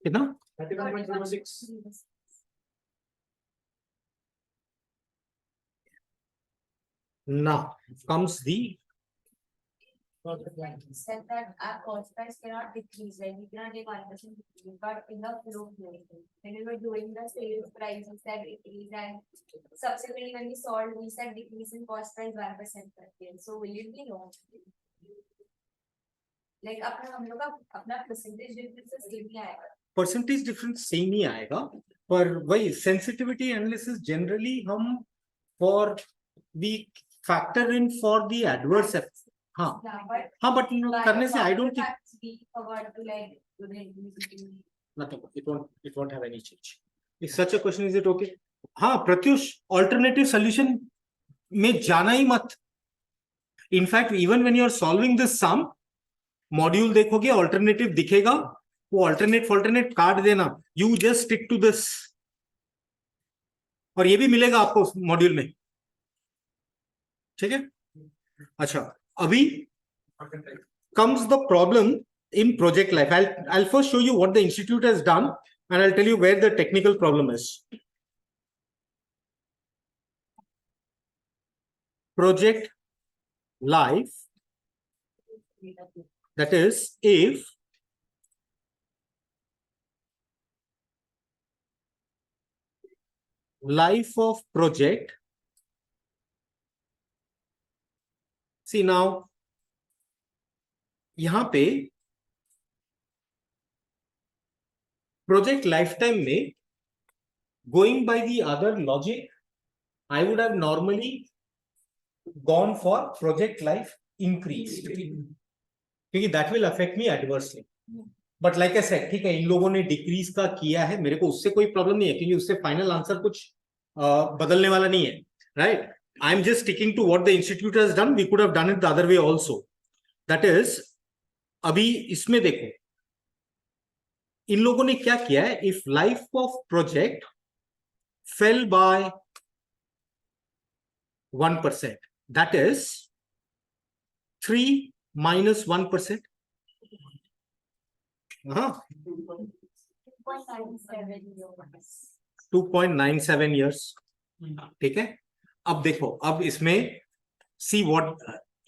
कितना 31.06. now comes the Said that our cost price cannot decrease, like we cannot take 1% decrease, but in the flow, when we were doing the sales price, we said decrease, and subsequently when we sold, we said decrease in cost price 1% per year. So will it be wrong? Like अपना हम लोग का अपना percentage difference same ही आएगा. Percentage difference same ही आएगा, पर वही sensitivity analysis generally हम for we factor in for the adverse effect. हाँ Yeah, but हाँ, बट करने से I don't think facts we forgot to like do the increase. nothing, it won't have any change. If such a question is it okay? हाँ Pratyush, alternative solution में जाना ही मत. In fact even when you are solving this sum, module देखोगे alternative दिखेगा, वो alternate काट देना, you just stick to this, और ये भी मिलेगा आपको मॉड्यूल में. ठीक है. अच्छा, अभी comes the problem in project life. I'll first show you what the institute has done, and I'll tell you where the technical problem is. Project life, that is, if life of project, see now यहां पे project life time में, going by the other logic, I would have normally gone for project life increased, क्योंकि that will affect me adversely. But like I said, ठीक है, इन लोगों ने decrease का किया है, मेरे को उससे कोई प्रॉब्लम नहीं है, क्योंकि उससे फाइनल आंसर कुछ बदलने वाला नहीं है, right. I am just sticking to what the institute has done. We could have done it the other way also. That is, अभी इसमें देखो इन लोगों ने क्या किया है. If life of project fail by 1%, that is 3 minus 1%. 2.97 years. ठीक है. अब देखो, अब इसमें सी व्हाट,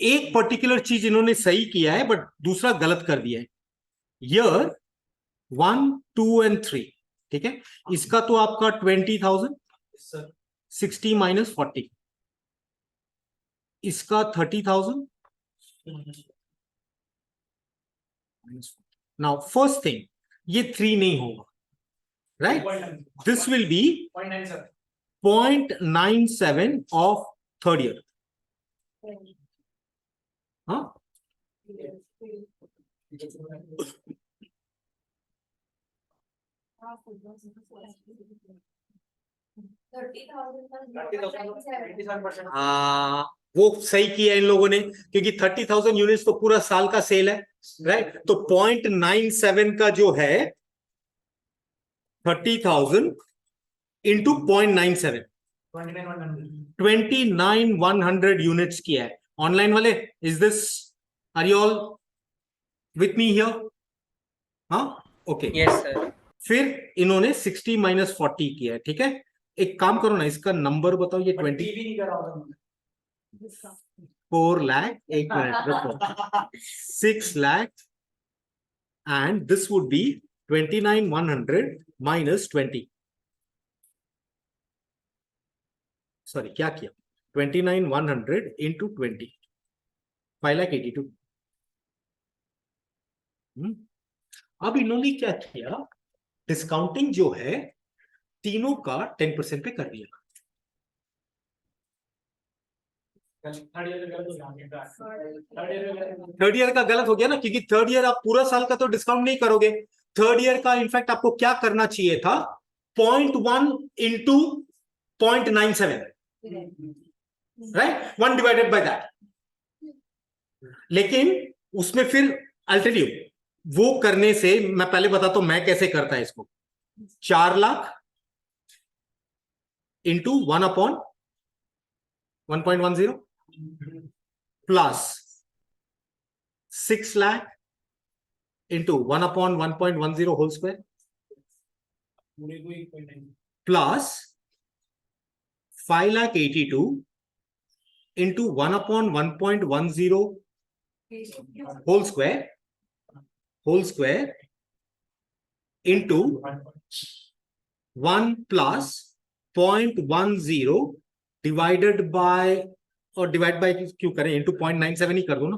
एक पर्टिकुलर चीज इन्होंने सही किया है बट दूसरा गलत कर दिया है. Year 1, 2 and 3. ठीक है. इसका तो आपका 20,000, 60 minus 40. इसका 30,000. नाउ फर्स्ट थिंग, ये 3 नहीं होगा, right. This will be 0.97 of third year. हाँ, 30,000. वो सही किया इन लोगों ने, क्योंकि 30,000 यूनिट्स तो पूरा साल का सेल है, राइट. तो 0.97 का जो है 30,000 इंटू 0.97, 29,100 यूनिट्स किया है. ऑनलाइन वाले, is this, are you all with me here? हाँ, ओके. Yes, sir. फिर इन्होंने 60 minus 40 किया है. ठीक है. एक काम करो ना, इसका नंबर बताओ. ये 4 lakh, 8 minute, 6 lakh, and this would be 29,100 minus 20. Sorry क्या किया, 29,100 into 20, 5,82,000. अब इन्होंने क्या किया, डिस्काउंटिंग जो है तीनों का 10% पे कर दिया. थर्ड ईयर का गलत हो गया ना, क्योंकि थर्ड ईयर आप पूरा साल का तो डिस्काउंट नहीं करोगे. थर्ड ईयर का इनफैक्ट आपको क्या करना चाहिए था, 0.1 into 0.97, right, 1 divided by that. लेकिन उसमें फिर अल्टरनेटिव वो करने से, मैं पहले बताता हूं मैं कैसे करता है इसको. 4 lakh into 1/1.10 plus 6 lakh into 1/1.10 whole square plus 5,82,000 into 1/1.10 whole square into 1 plus 0.10 divided by, और डिवाइड बाय क्यों करें, इंटू 0.97 ही कर दो ना.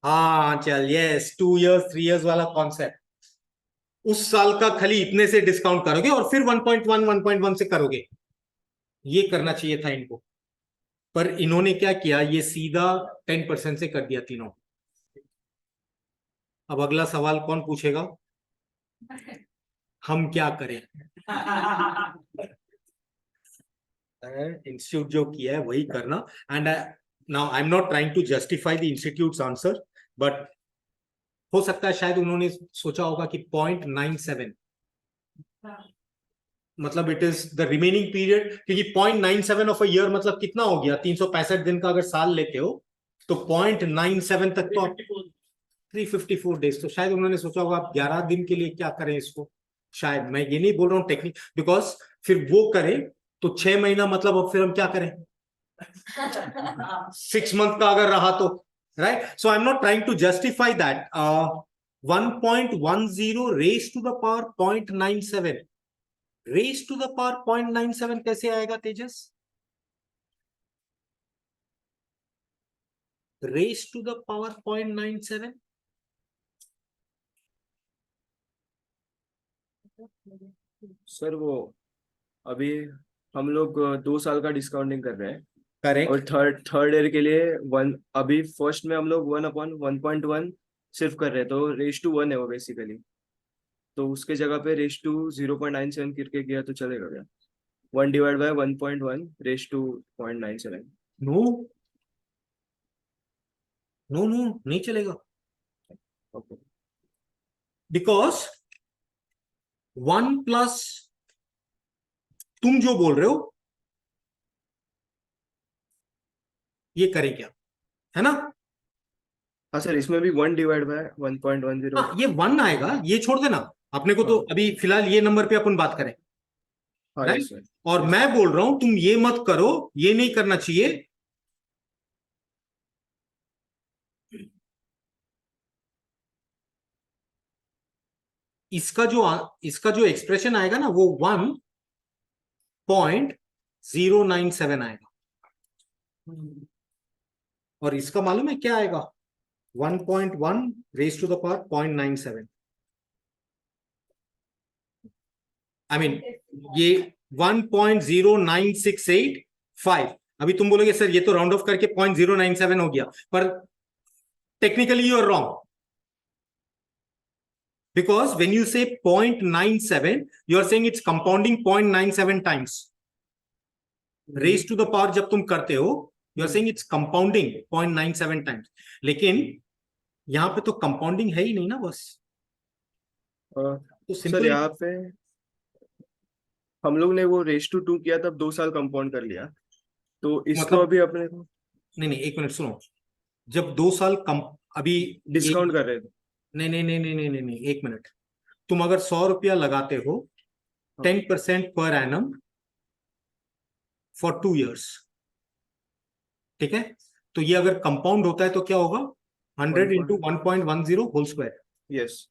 हाँ चल, यस, 2 years 3 years वाला कॉन्सेप्ट. उस साल का खाली इतने से डिस्काउंट करोगे और फिर 1.1 1.1 से करोगे. ये करना चाहिए था इनको, पर इन्होंने क्या किया, ये सीधा 10% से कर दिया तीनों. अब अगला सवाल कौन पूछेगा, हम क्या करें. इंस्टीट्यूट जो किया है वही करना. And now I am not trying to justify the institute's answer, but हो सकता है शायद उन्होंने सोचा होगा कि 0.97 मतलब it is the remaining period, क्योंकि 0.97 ऑफ अ ईयर मतलब कितना हो गया, 365 दिन का अगर साल लेते हो तो 0.97 तक तो 354 डेज. तो शायद उन्होंने सोचा होगा आप 11 दिन के लिए क्या करें इसको. शायद, मैं ये नहीं बोल रहा हूँ टेक्निक, बिकॉज फिर वो करें तो 6 महीना मतलब अब फिर हम क्या करें, 6 month का अगर रहा तो, right? So I'm not trying to justify that. 1.10 raised to the power 0.97, raised to the power 0.97 कैसे आएगा तेजस, raised to the power 0.97. Sir वो अभी हम लोग 2 साल का डिस्काउंटिंग कर रहे हैं, करेक्ट. और थर्ड ईयर के लिए अभी फर्स्ट में हम लोग 1/1.1 सिर्फ कर रहे हैं, तो रेस टू 1 है वो बेसिकली. तो उसके जगह पे रेस टू 0.97 करके किया तो चलेगा क्या, 1 divide by 1.1 raise to 0.97. No no no, नहीं चलेगा, ओके. बिकॉज 1 प्लस तुम जो बोल रहे हो ये करें क्या, है ना. हाँ सर, इसमें भी 1 डिवाइड बाय 1.10. हाँ, ये 1 आएगा, ये छोड़ देना अपने को. तो अभी फिलहाल ये नंबर पे अपन बात करें, हाँ right? Yes sir. और मैं बोल रहा हूं तुम ये मत करो, ये नहीं करना चाहिए. इसका जो एक्सप्रेशन आएगा ना वो 1.097 आएगा, और इसका मालूम है क्या आएगा, 1.1 raise to the power 0.97. I mean ये 1.09685. अभी तुम बोलोगे सर ये तो राउंड ऑफ करके 0.097 हो गया, पर technically you are wrong, because when you say 0.97 you are saying it's compounding 0.97 times. Raised to the power जब तुम करते हो you are saying it's compounding 0.97 times, लेकिन यहां पे तो कंपाउंडिंग है ही नहीं ना बस. तो सर सिंपल, यहाँ पे हम लोग ने वो रेस टू 2 किया तब 2 साल कंपाउंड कर लिया, तो इसको मतलब अभी अपने को नहीं, एक मिनट सुनो. जब 2 साल कम अभी डिस्काउंट कर रहे थे. नहीं, एक मिनट. तुम अगर 100 रुपया लगाते हो 10% पर एनम फॉर 2 years, ठीक है, तो ये अगर कंपाउंड होता है तो क्या होगा 100 into 1.10 whole square, yes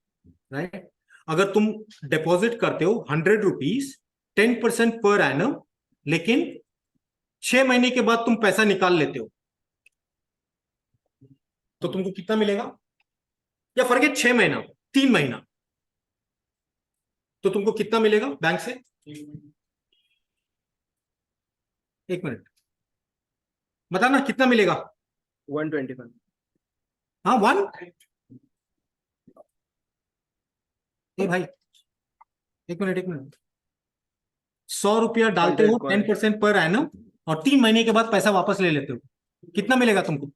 right. अगर तुम डिपॉजिट करते हो 100 रुपीज 10% पर एनम, लेकिन 6 महीने के बाद तुम पैसा निकाल लेते हो, तो तुमको कितना मिलेगा, या फर्क है 6 महीना 3 महीना, तो तुमको कितना मिलेगा बैंक से, 1 मिनट बताना कितना मिलेगा। 125 हाँ 1, ए भाई 1 मिनट 100 रुपया डालते हो 100 10% पर एनम, और 3 महीने के बाद पैसा वापस ले लेते हो, कितना मिलेगा तुमको,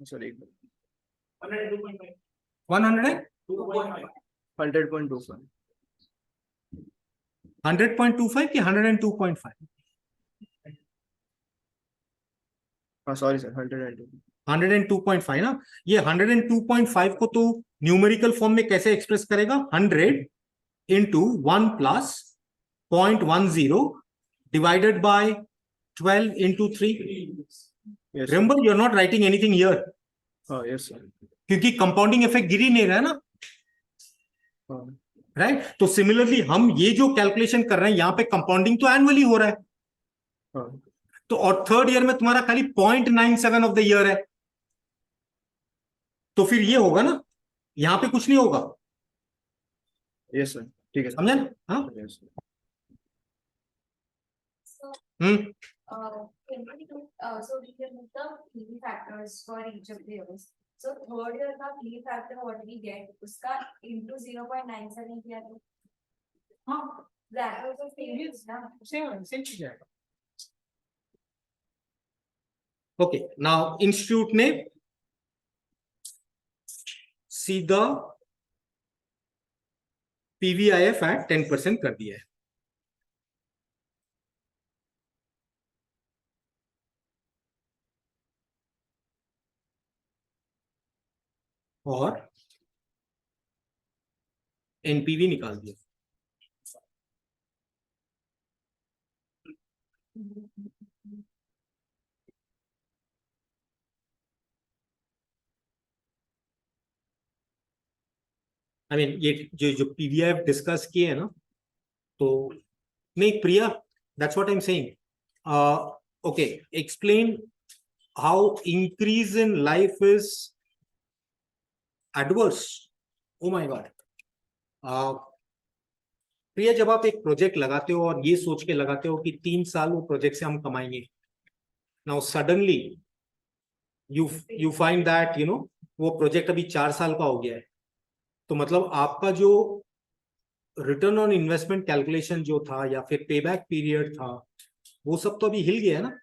सॉरी 100 100.25 100.25 कि 102.5, हाँ सॉरी सर 102 102.5 ना। ये 102.5 को तो न्यूमेरिकल फॉर्म में कैसे एक्सप्रेस करेगा, 100 into 1 plus 0.10 divided by 12 into 3। Yes remember you are not writing anything here, हाँ यस सर क्योंकि कंपाउंडिंग इफेक्ट गिर ही नहीं रहा है ना, हाँ राइट। तो सिमिलरली हम ये जो कैलकुलेशन कर रहे हैं यहाँ पे कंपाउंडिंग तो एनुअली हो रहा है, हाँ तो और थर्ड ईयर में तुम्हारा खाली 0.97 ऑफ द ईयर है, तो फिर ये होगा ना, यहां पे कुछ नहीं होगा, यस सर ठीक है सर समझे ना। हाँ yes So, hmm can we do, so we can look the PV factors for each of the years. So third year का PV factor what we get, उसका into 0.97 किया तो, हाँ, that was the same is ना, same चीज है। Okay now institute ने सीधा पीवीआईएफ एट 10% कर दिया है, और एनपीवी निकाल दिया। आई मीन ये जो पीवीआईएफ डिस्कस किए है ना, तो नहीं Priya, that's what I am saying. Okay explain how increase in life is adverse. Oh my God Priya, जब आप एक प्रोजेक्ट लगाते हो और ये सोच के लगाते हो कि 3 साल वो प्रोजेक्ट से हम कमाएंगे, now suddenly you find that वो प्रोजेक्ट अभी 4 साल का हो गया है, तो मतलब आपका जो रिटर्न ऑन इन्वेस्टमेंट कैलकुलेशन जो था या फिर पेबैक पीरियड था, वो सब तो अभी हिल गया है ना,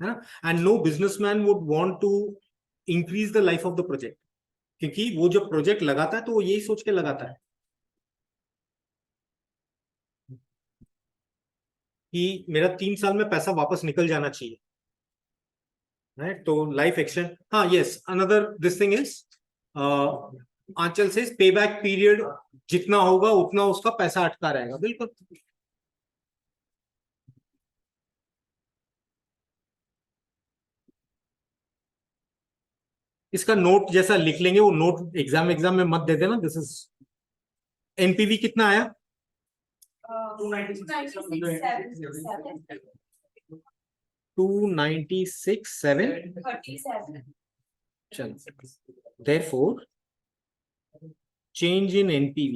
है ना। And no businessman would want to increase the life of the project, क्योंकि वो जब प्रोजेक्ट लगाता है तो वो यही सोच के लगाता है कि मेरा 3 साल में पैसा वापस निकल जाना चाहिए, राइट। तो लाइफ एक्सटेंड, हाँ yes, another this thing is Aanchal से पेबैक पीरियड जितना होगा उतना उसका पैसा अटका रहेगा, बिल्कुल। इसका नोट जैसा लिख लेंगे, वो नोट एग्जाम में मत दे देना। दिस इज एनपीवी कितना आया, 296.7। 37. चलो therefore change in NPV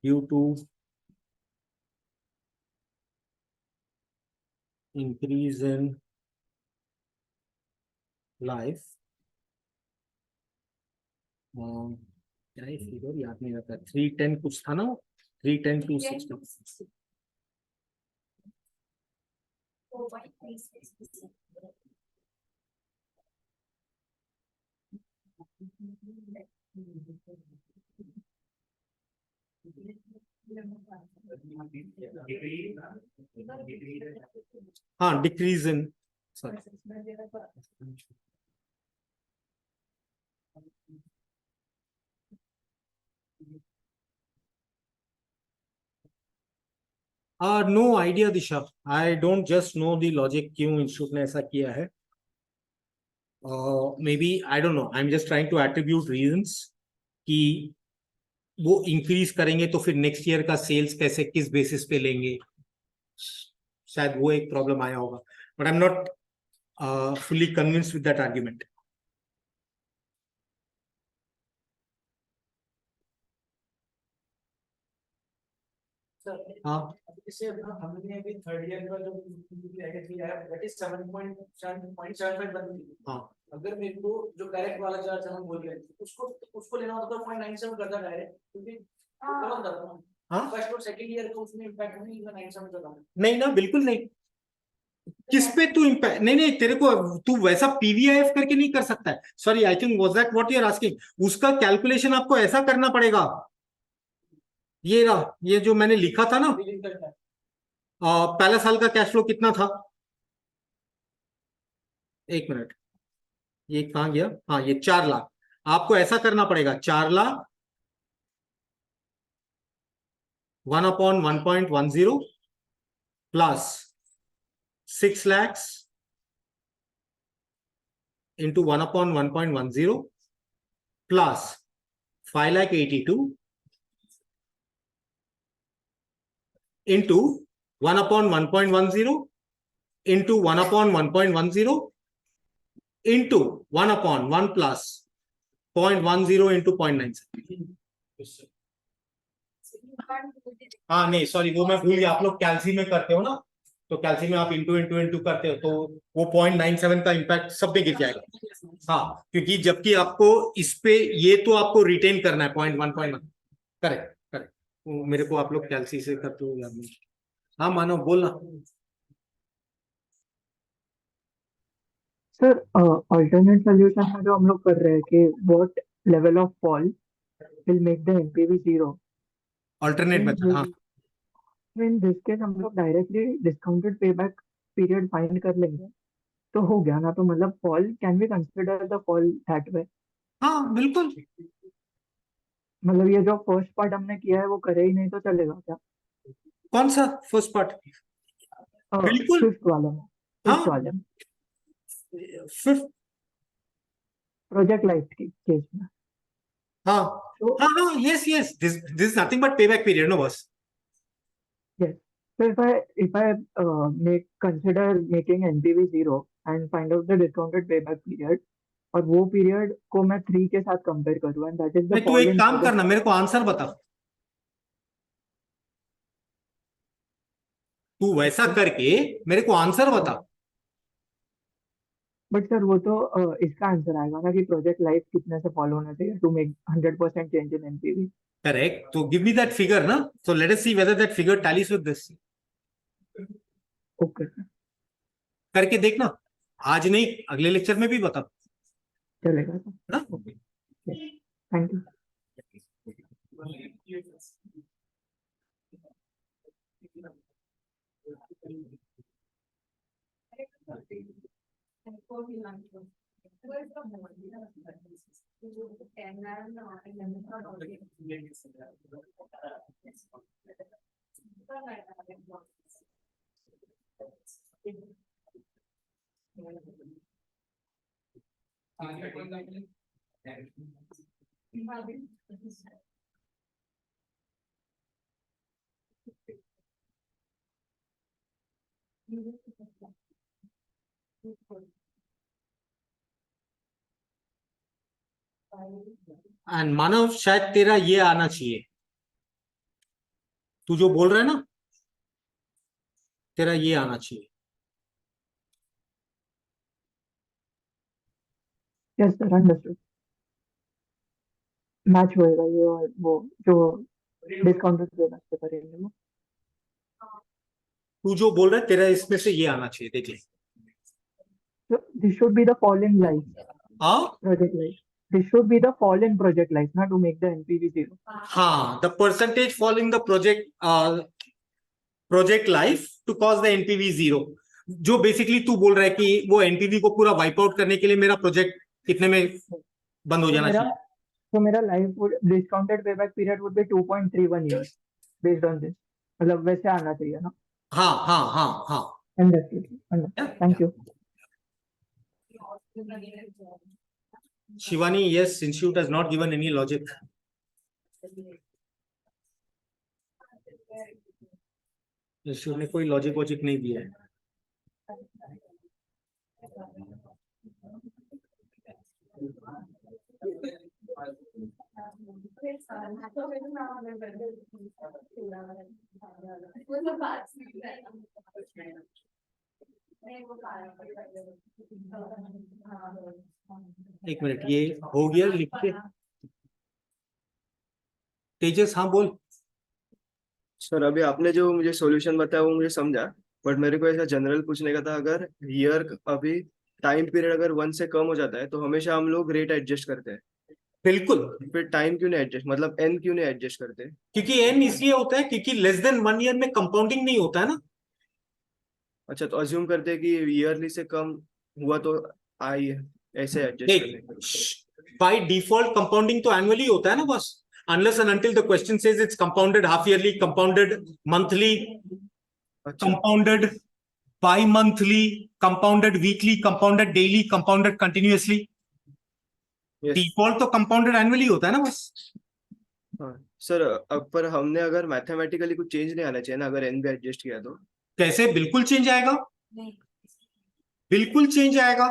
due to increase in life, क्या है फिगर याद नहीं रहता, 310 कुछ था ना, 310 to 60। 4.36%. हाँ, decrease in, sorry, no idea Disha, I don't just know the logic क्यों इंस्टीट्यूट ने ऐसा किया है. Maybe I don't know, I am just trying to attribute reasons कि वो इंक्रीज करेंगे तो फिर नेक्स्ट ईयर का सेल्स कैसे, किस बेसिस पे लेंगे, शायद वो एक प्रॉब्लम आया होगा, but I am not fully convinced with that argument. हाँ, जैसे हमने अभी थर्ड ईयर का जो एडिट किया है दैट इज 7.75 बन. हाँ, अगर मेरे को जो करेक्ट वाला चार्ज हम बोल रहे हैं उसको लेना होता तो 0.97 करता डायरेक्ट, क्योंकि कवर कर रहा हूं. हाँ, फर्स्ट और सेकंड ईयर का उसमें इंपैक्ट नहीं, 97 करता. नहीं ना, बिल्कुल नहीं. किस पे तू इम्पैक्ट, नहीं नहीं, तेरे को तू वैसा पीवीआईएफ करके नहीं कर सकता है. Sorry, I think was that what you are asking. उसका कैलकुलेशन आपको ऐसा करना पड़ेगा. ये रहा, ये जो मैंने लिखा था ना, पहला साल का कैश फ्लो कितना था, एक मिनट, ये कहां गया, हाँ, ये 4 लाख. आपको ऐसा करना पड़ेगा, 4 lakh 1/1.10 plus 6 lakhs into 1/1.10 plus 5,82,000 into 1/1.10 into 1/1.10 into 1/1 plus 0.10 into 0.97. हाँ नहीं, सॉरी, वो मैं भूल गया. आप लोग कैल्सी में करते हो ना, तो कैल्सी में आप इंटू करते हो, तो वो 0.97 का इम्पैक्ट सब में गिर जाएगा. हाँ, क्योंकि जबकि आपको इस पे ये तो आपको रिटेन करना है 0.1. करेक्ट करेक्ट, मेरे को आप लोग कैल्सी से करते हो याद नहीं. हाँ मानो, बोलना. सर अल्टरनेट सोल्यूशन में जो हम लोग कर रहे हैं कि what level of fall will make the NPV zero. Alternate method, हाँ. इन दिस केस हम लोग directly discounted payback period find कर लेंगे तो हो गया ना. तो मतलब fall can be consider the fall that way. हाँ बिल्कुल. मतलब ये जो फर्स्ट पार्ट हमने किया है वो करे ही नहीं तो चलेगा क्या? कौन सा फर्स्ट पार्ट? बिल्कुल. फिफ्थ वाले में, हाँ, फिफ्थ वाले में, फिफ्थ. प्रोजेक्ट लाइफ के केस में. हाँ तो हाँ हाँ, yes yes, this is nothing but पे बैक पीरियड, नो बस. yes, so if I consider making NPV zero and find out the discounted payback period, और वो पीरियड को मैं 3 के साथ कंपेयर करूँ एंड दैट इज द नहीं, तू फॉल एक इन. काम करना, मेरे को आंसर बता. तू वैसा करके मेरे को आंसर बता. बट सर वो तो इसका आंसर आएगा ना कि प्रोजेक्ट लाइफ कितने से फॉलो होना चाहिए to make 100% change in NPV. Correct, तो गिव मी दैट फिगर ना, so let us see whether that figure tallies with this. Okay sir, करके देखना, आज नहीं अगले लेक्चर में भी बता चलेगा सर. ना. Thank you. एंड मानव, शायद तेरा ये आना चाहिए, तू जो बोल रहा है ना, तेरा ये आना चाहिए. Yes sir, understood. मैच होएगा ये और वो जो डिस्काउंटेड पेबैक से करेंगे वो. तू जो बोल रहा है, तेरा इसमें से ये आना चाहिए, देख ले. So this should be the fall in life, हाँ, project life. this should be the fall in project life, na, to make the NPV 0. हाँ, the percentage fall in the project life to cause the NPV 0. जो basically तू बोल रहा है कि वो NPV को पूरा वाइप आउट करने के लिए मेरा प्रोजेक्ट कितने में बंद हो जाना चाहिए? So मेरा life would discounted payback period would be 2.31 years based on this. मतलब वैसे आना चाहिए ना? हाँ हाँ हाँ हाँ. Understood. Thank you. Shivani, yes, institute has not given any logic. institute ने कोई लॉजिक वॉजिक नहीं दिया है. एक मिनट, ये हो गया लिख के. तेजस, हाँ बोल. सर अभी आपने जो मुझे सॉल्यूशन बताया वो मुझे समझा, बट मेरे को ऐसा जनरल पूछने का था, अगर ईयर अभी टाइम पीरियड अगर 1 से कम हो जाता है तो हमेशा हम लोग रेट एडजस्ट करते हैं, बिल्कुल, फिर टाइम क्यों नहीं एडजस्ट, मतलब एन क्यों नहीं एडजस्ट करते? क्योंकि एन इसलिए होता है क्योंकि लेस देन 1 ईयर में कंपाउंडिंग नहीं होता है ना. अच्छा, तो अज्यूम करते हैं कि ईयरली से कम हुआ तो आई ऐसे एडजस्ट देख, करने. बाय डिफॉल्ट कंपाउंडिंग तो एनुअली होता है ना बस. unless and until the question says it's compounded half yearly, compounded monthly, अच्छा, compounded bi-monthly, compounded weekly, compounded daily, compounded continuously. yes. Default तो कंपाउंडेड एनुअली होता है ना बस. हाँ सर, अब पर हमने अगर मैथमेटिकली कुछ चेंज नहीं आना चाहिए ना, अगर एन भी एडजस्ट किया तो? कैसे? बिल्कुल चेंज आएगा, बिल्कुल चेंज आएगा.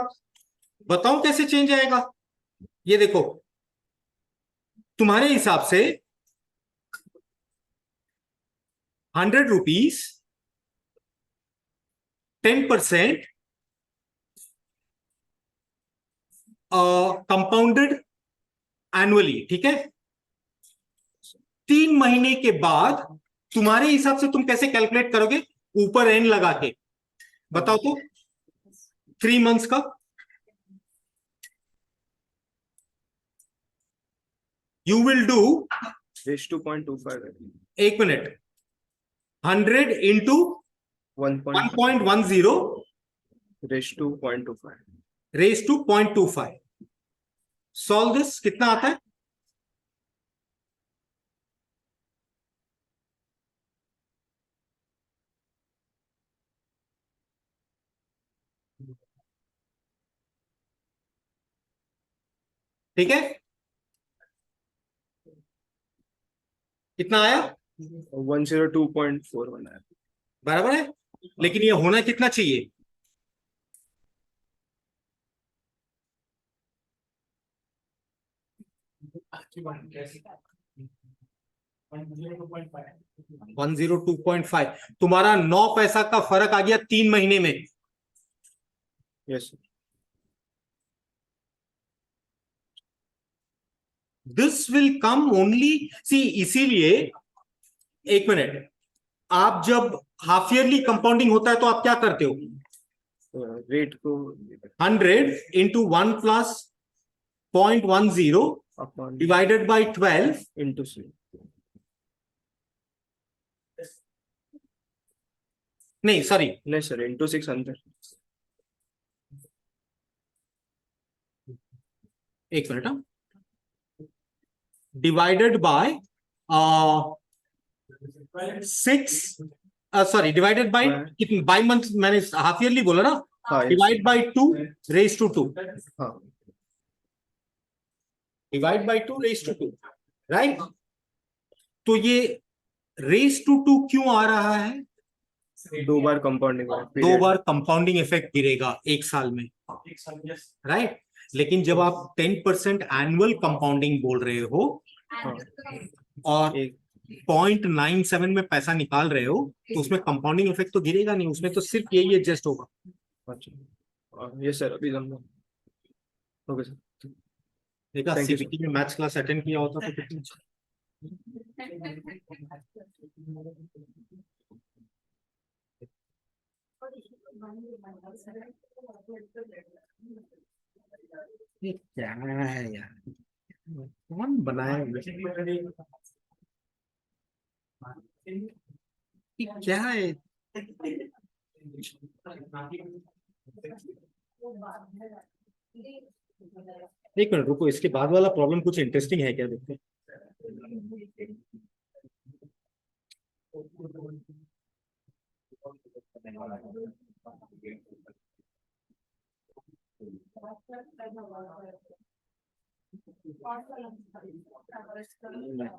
बताओ कैसे चेंज आएगा. ये देखो, तुम्हारे हिसाब से 100 रुपीज 10% कंपाउंडेड एनुअली, ठीक है. 3 महीने के बाद तुम्हारे हिसाब से तुम कैसे कैलकुलेट करोगे? ऊपर एन लगा के बताओ तो. 3 मंथ्स का यू विल डू रेस 2.25 एक minute 100 into 1.10 raise 2.25 raise to 0.25. Solve this. कितना आता है? ठीक है, कितना आया? 102.41 है. बराबर है. लेकिन ये होना कितना चाहिए? वन 102.5. तुम्हारा 9 पैसा का फर्क आ गया 3 महीने में. Yes. This will come only see. इसीलिए एक मिनट, आप जब हाफ ईयरली कंपाउंडिंग होता है तो आप क्या करते हो? रेट को 100 into 1 plus 0.10 upon divided by 12 into C. नहीं सॉरी, नहीं सर, इंटू 600. एक minute. Divided by 6, sorry divided by कितनी, बाय मंथ. मैंने हाफ ईयरली बोला ना. हाँ yes. Divide by 2 raise to 2. हाँ divide by 2 raise to 2, right. तो ये रेज टू 2 क्यों आ रहा है? 2 बार कंपाउंडिंग, 2 बार कंपाउंडिंग इफेक्ट गिरेगा 1 साल में, राइट. लेकिन जब आप 10% एनुअल कंपाउंडिंग बोल रहे हो और 0.97 में पैसा निकाल रहे हो तो उसमें कंपाउंडिंग इफेक्ट तो गिरेगा नहीं, उसमें तो सिर्फ यही एडजस्ट होगा. अच्छा यस सर, अभी समझा. Okay sir. देखा, Thank you, सीबीटी में मैथ्स क्लास अटेंड किया होता तो कितना अच्छा. ये क्या है यार, कौन बनाए ये क्या है? एक मिनट रुको, इसके बाद वाला प्रॉब्लम कुछ इंटरेस्टिंग है क्या, देखते हैं।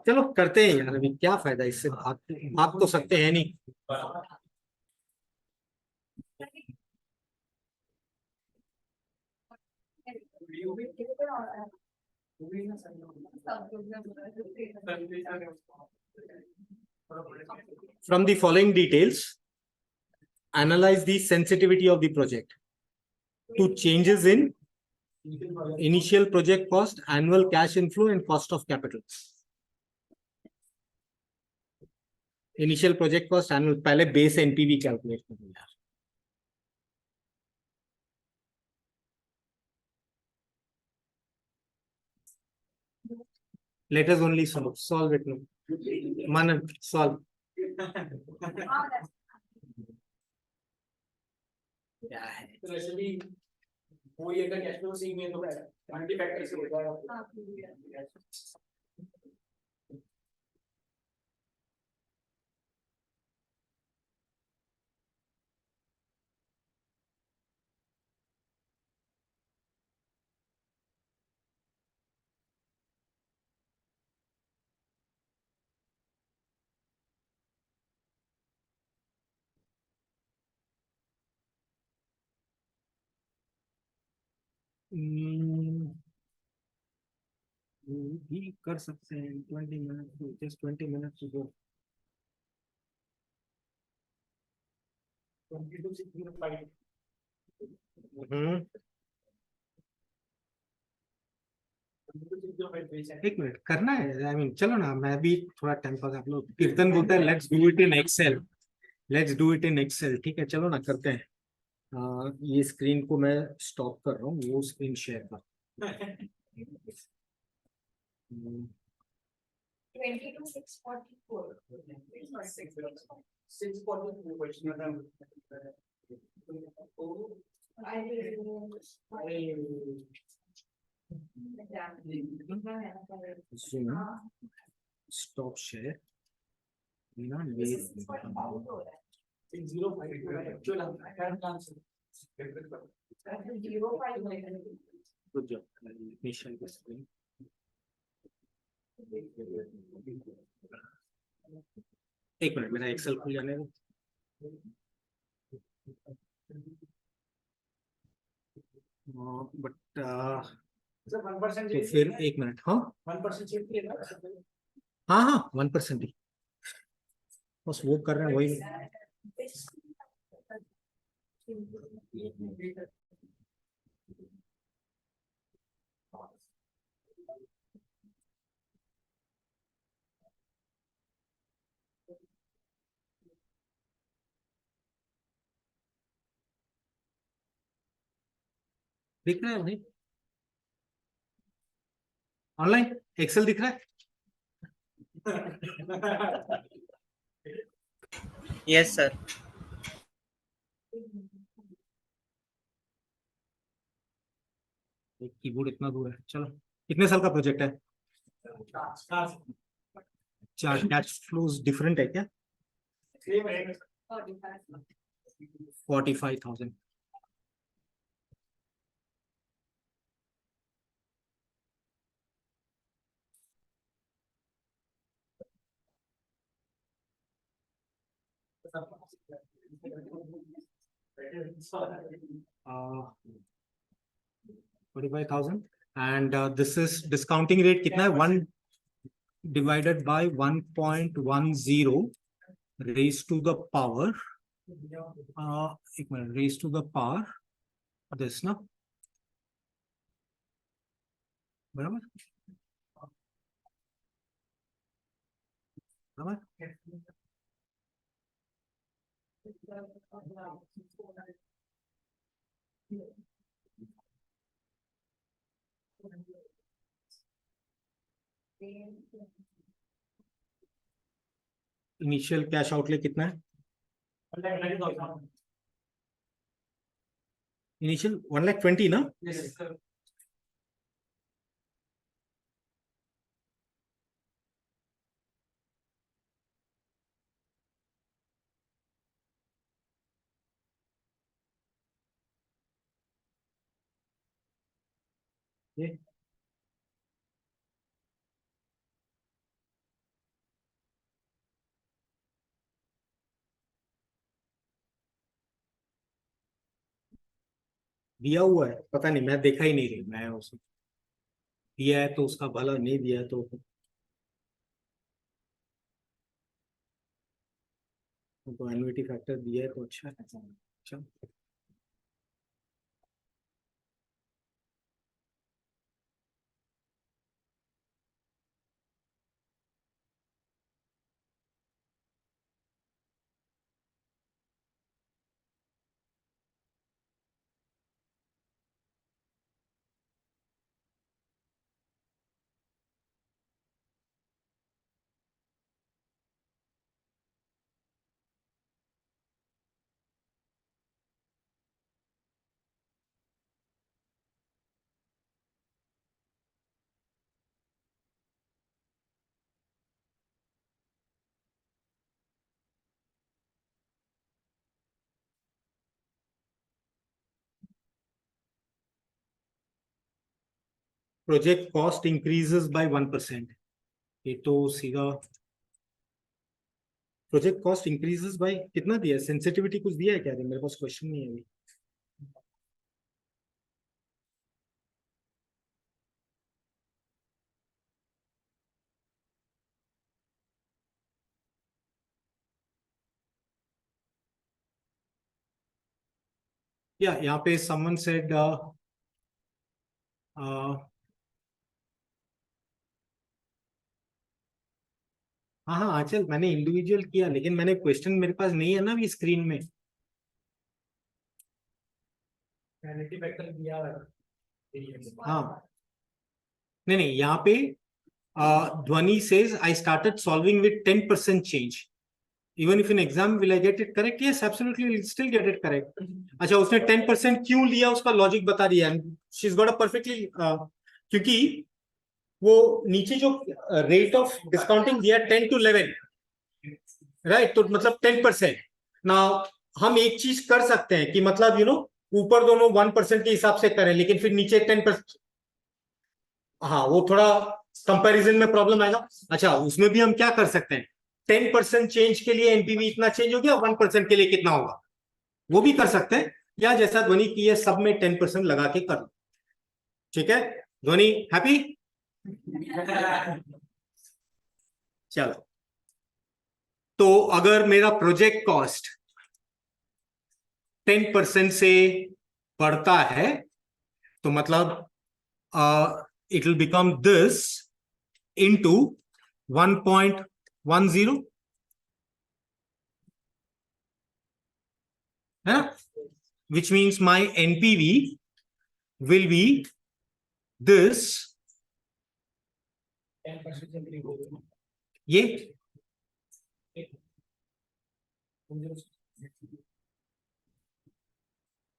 चलो करते हैं यार, अभी क्या फायदा इससे, भाग तो सकते हैं नहीं। From the following details, analyze the sensitivity of the project to changes in initial project cost, annual cash inflow, and cost of capital. Initial project cost, annual, पहले base NPV calculate करो यार। Let us only solve it now. Manan, solve. क्या है? तो वैसे भी वो ये का कैश फ्लो सी में तो मल्टी फैक्टर से होता है। भी कर सकते हैं 20 minute, just 20 minutes to go. 22,605 एक मिनट करना है, आई मीन चलो ना, मैं भी थोड़ा टाइम पास, आप लोग कीर्तन बोलता है let's do it in Excel, let's do it in Excel, ठीक है चलो ना करते हैं। ये स्क्रीन को मैं स्टॉप कर रहा हूँ, वो स्क्रीन शेयर कर। 22,644. 644 question स्टॉप शेयर ना, ये 605 actual answer. गुड जॉब निशान की स्क्रीन। एक मिनट मेरा एक्सेल खुल जाने दो। बट सर 1% तो फिर एक मिनट, हाँ 1% शिफ्ट किया ना। हाँ हाँ 1% ही, बस वो कर रहे हैं वही। दिख रहा है भाई, ऑनलाइन एक्सेल दिख रहा है? Yes, sir. कीबोर्ड इतना दूर है, चलो कितने साल का प्रोजेक्ट है? चार कैश फ्लोज डिफरेंट है क्या? 45,000। uh, 45,000 and this is discounting rate कितना है? 1 divided by 1.10 raised to the power एक minute, raised to the power this ना, बराबर बराबर। इनिशियल कैश आउटले कितना है? इनिशियल 1,20,000 ना? Yes, sir. ये दिया हुआ है, पता नहीं, मैं देखा ही नहीं रही, मैं उसे दिया है तो उसका भला, नहीं दिया है तो एन्युटी फैक्टर दिया है तो अच्छा है। अच्छा, प्रोजेक्ट कॉस्ट इंक्रीजेस बाय 1%, ये तो सीधा प्रोजेक्ट कॉस्ट इंक्रीजेस बाय कितना दिया है? सेंसिटिविटी कुछ दिया है क्या? मेरे पास क्वेश्चन नहीं है अभी। या यहाँ पे समवन सेड हाँ हाँ आंचल, मैंने इंडिविजुअल किया, लेकिन मैंने क्वेश्चन मेरे पास नहीं है ना अभी स्क्रीन में। Vanity factor दिया है. हाँ, नहीं नहीं, यहाँ पे ध्वनि says I started solving with 10% change. Even if in exam will I get it correct? Yes, absolutely, will still get it correct. अच्छा, उसने 10% क्यों लिया उसका लॉजिक बता दिया। She's got a perfectly क्योंकि वो नीचे जो रेट ऑफ डिस्काउंटिंग दिया 10 to 11, राइट, तो मतलब 10%। ना हम एक चीज कर सकते हैं कि मतलब ऊपर दोनों 1% के हिसाब से करें, लेकिन फिर नीचे 10%, हाँ वो थोड़ा कंपैरिजन में प्रॉब्लम आएगा। अच्छा, उसमें भी हम क्या कर सकते हैं, 10% चेंज के लिए एनपीवी इतना चेंज हो गया, 1% के लिए कितना होगा वो भी कर सकते हैं, या जैसा ध्वनि की है सब में 10% लगा के कर लो। ठीक है ध्वनि, हैप्पी? चलो, तो अगर मेरा प्रोजेक्ट कॉस्ट 10% से बढ़ता है तो मतलब it will become this into 1.10, है ना, which means my NPV will be this, 10% ये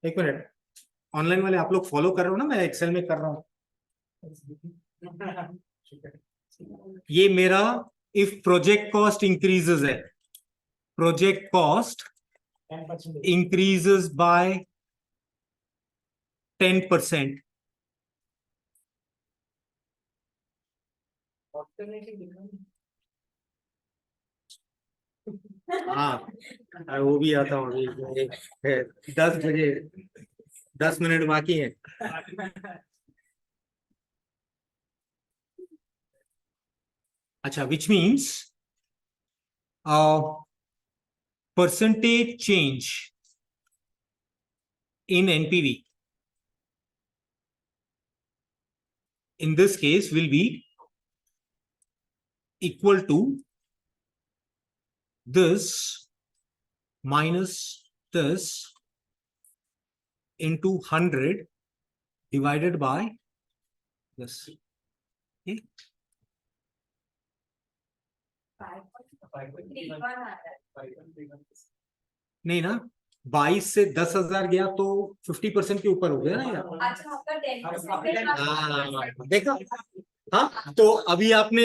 एक मिनट, ऑनलाइन वाले आप लोग फॉलो कर रहे हो ना, मैं एक्सेल में कर रहा हूं। ये मेरा इफ प्रोजेक्ट कॉस्ट इंक्रीजेस है, प्रोजेक्ट कॉस्ट 10% increases by 10%. हाँ, वो भी आता हूँ अभी, 10 बजे 10 मिनट बाकी है। अच्छा, which means percentage change in NPV in this case will be equal to this minus this into 100 divided by this. Okay. 5.31 आ रहा है। नहीं ना, 22 से 10,000 गया तो 50% के ऊपर हो गया ना यार। अच्छा आपका 10% हाँ, देखा। हाँ, तो अभी आपने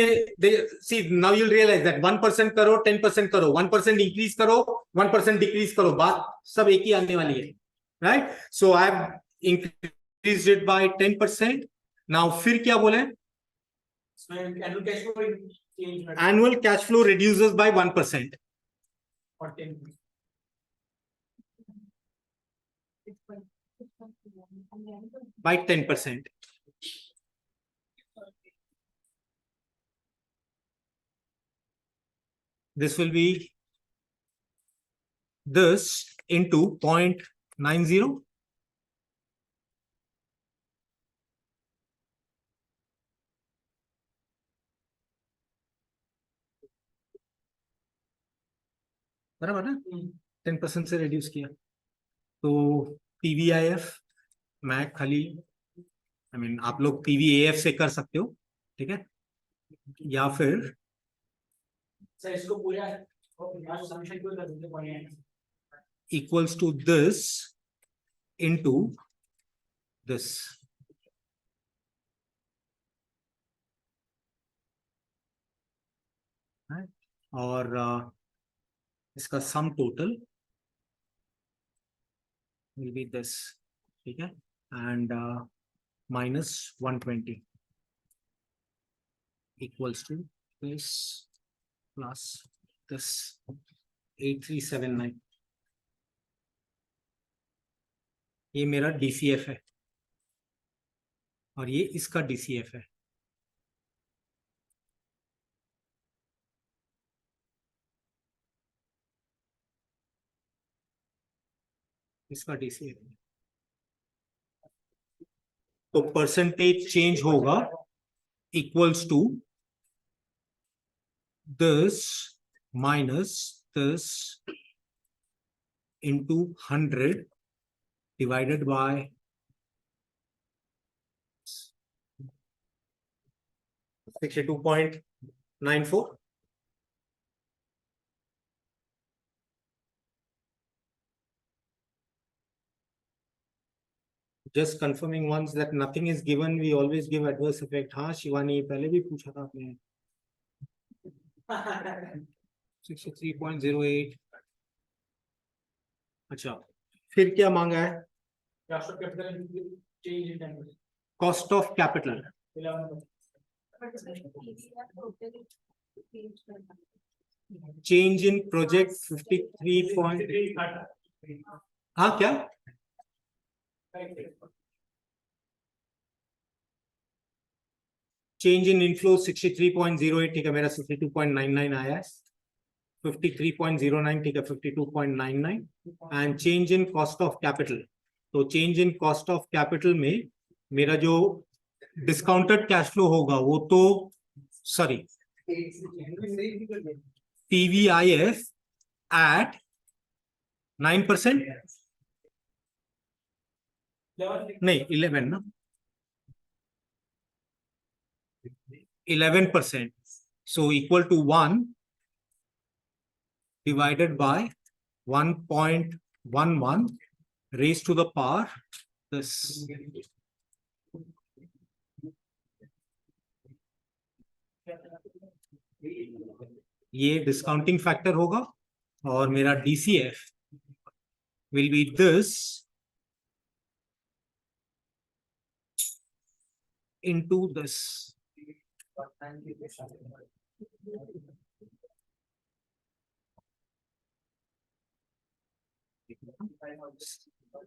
सी नाउ यूल रियलाइज दैट 1% करो, 10% करो, 1% इंक्रीज करो, 1% डिक्रीज करो, बात सब एक ही आने वाली है, right? So I have increased it by 10%. Now फिर क्या बोले? Annual cash flow reduces by 1% by 10%. This will be this into 0.90. बराबर ना? 10% से reduce किया तो PVIF मैं खाली आप लोग PVAF से कर सकते हो, ठीक है? या फिर इसको पूरा equals to this into this. right? और इसका sum total will be this, ठीक है? And minus 120 equals to this plus this 8379. ये मेरा DCF है और ये इसका DCF है. इसका DCF है. तो परसेंटेज चेंज होगा equals to this minus this into 100 divided by 62.94. Just confirming once that nothing is given, we always give adverse effect. हाँ शिवानी, पहले भी पूछा था आपने. 63.08. अच्छा, फिर क्या मांगा है? Cost of capital. Change in project 53. हाँ क्या? Change in inflow 63.08, ठीक है, मेरा 62.99 आया है. 53.09, ठीक है, 52.99. And change in cost of capital. तो change in cost of capital में मेरा जो डिस्काउंटेड कैश फ्लो होगा वो तो सॉरी PVIF at 9%, नहीं 11 ना, 11%. So equal to 1 divided by 1.11 raised to the power this. ये डिस्काउंटिंग फैक्टर होगा और मेरा DCF will be this into this.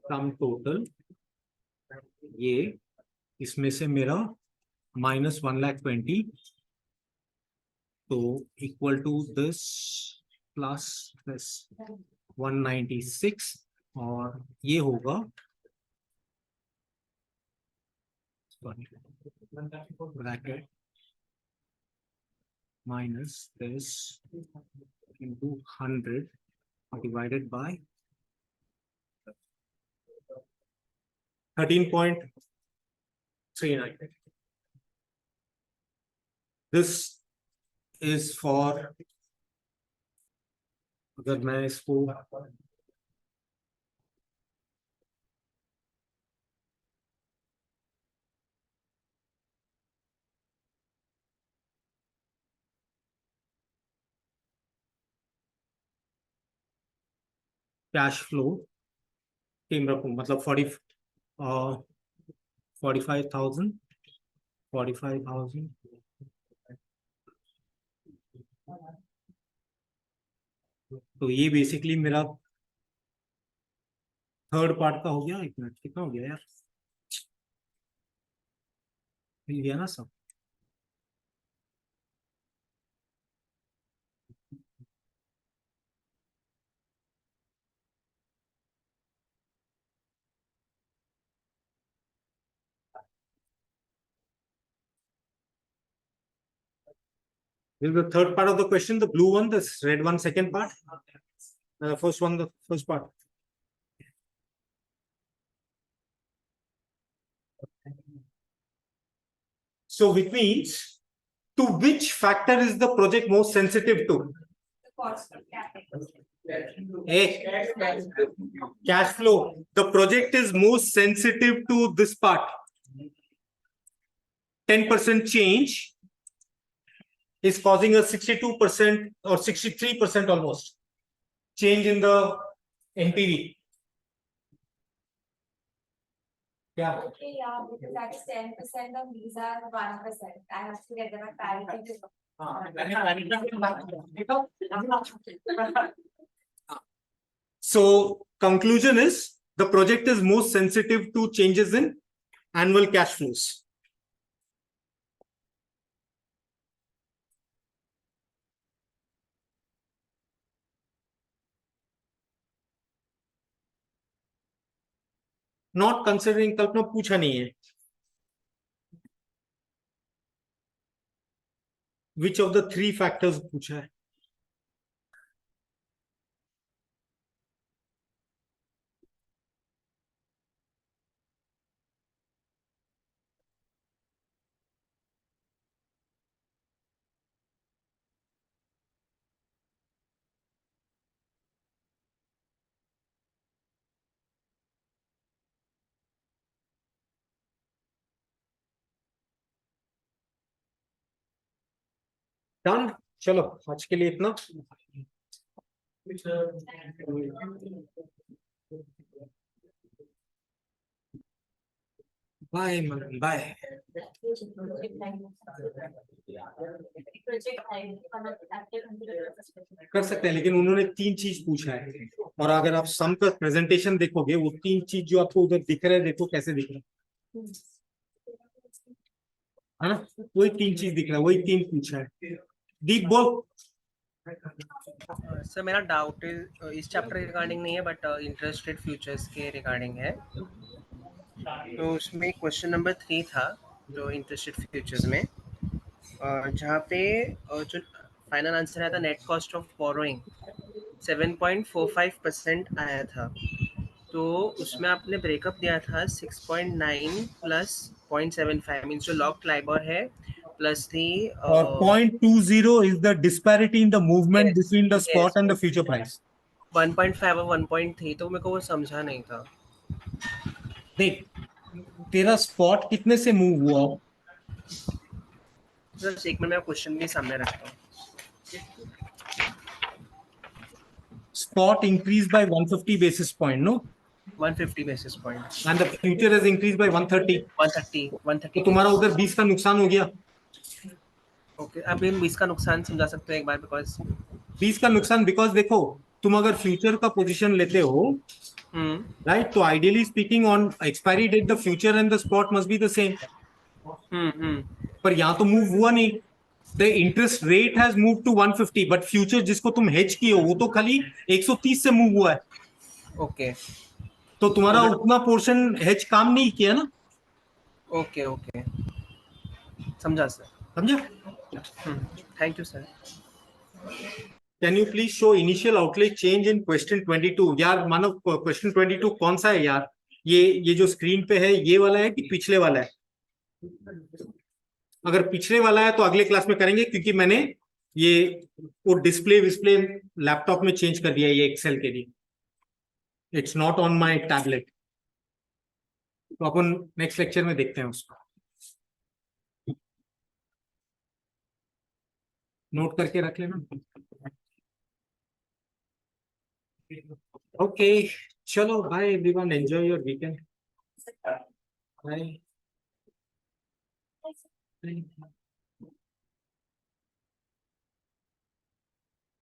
Sum total ये इसमें से मेरा minus 1,20,000 तो equal to this plus this 196 और ये होगा bracket minus this into 100 divided by 13.39. This is for, अगर मैं इसको कैश फ्लो टीम रखूं, मतलब 45,000 तो ये बेसिकली मेरा थर्ड पार्ट का हो गया। एक मिनट, कितना हो गया यार, मिल गया ना सब। This is the third part of the question, the blue one, this red one, second part. First one, the first part. So which means, to which factor is the project most sensitive to? The cost of capital. Cash flow. The project is most sensitive to this part. 10% change is causing a 62% or 63% almost change in the NPV. Yeah. Okay, yeah, because that is 10% and these are 1%. I have to get them at parity. So conclusion is, the project is most sensitive to changes in annual cash flows. Not considering, कल्पना पूछा नहीं है. Which of the three factors पूछा है? Done? चलो आज के लिए इतना. बाय मन, बाय. कर सकते हैं, लेकिन उन्होंने 3 चीज पूछा है, और अगर आप सम का प्रेजेंटेशन देखोगे, वो 3 चीज जो आपको उधर दिख रहा है, देखो कैसे दिख रहा है ना, वही 3 चीज दिख रहा है, वही 3 पूछा है. दीप बोल. सर मेरा डाउट इस चैप्टर रिगार्डिंग नहीं है, बट इंटरेस्ट रेट फ्यूचर्स के रिगार्डिंग है. तो उसमें क्वेश्चन नंबर 3 था, जो इंटरेस्ट रेट फ्यूचर्स में, जहाँ पे जो फाइनल आंसर आया था, नेट कॉस्ट ऑफ बोरोइंग 7.45% आया था. तो उसमें आपने ब्रेकअप दिया था 6.9 प्लस 0.75, मीन्स जो लॉक्ड लाइबर है प्लस दी और 0.20 is the disparity in the movement Yes, between the spot yes. and the future price. 1.5 और 1.3, तो मेरे को वो समझा नहीं था. देख, तेरा स्पॉट कितने से मूव हुआ? बस एक मिनट में क्वेश्चन भी सामने रखता हूँ. Spot increased by 150 basis point, no? 150 basis point. And the future has increased by 130. 130. तो तुम्हारा उधर 20 का नुकसान हो गया. ओके, अब इन 20 का नुकसान समझा सकते हो एक बार, बिकॉज 20 का नुकसान, बिकॉज देखो, तुम अगर फ्यूचर का पोजीशन लेते हो, राइट, तो ideally speaking on expiry date the future and the spot must be the same. पर यहाँ तो मूव हुआ नहीं. The interest rate has move to 150, but future जिसको तुम हेज किए हो, वो तो खाली 130 से मूव हुआ है. ओके तो तुम्हारा उतना पोर्शन हेज काम नहीं किया ना. ओके ओके, समझा सर. समझा? Thank you sir. Can you please show initial outlay change in question 22? यार मानव, क्वेश्चन 22 कौन सा है यार? ये जो स्क्रीन पे है, ये वाला है कि पिछले वाला है? अगर पिछले वाला है तो अगले क्लास में करेंगे, क्योंकि मैंने ये वो डिस्प्ले लैपटॉप में चेंज कर दिया है ये एक्सेल के लिए, it's not on my tablet. तो अपन नेक्स्ट लेक्चर में देखते हैं उसको, नोट करके रख लेना। ओके, चलो bye everyone, enjoy your weekend, bye.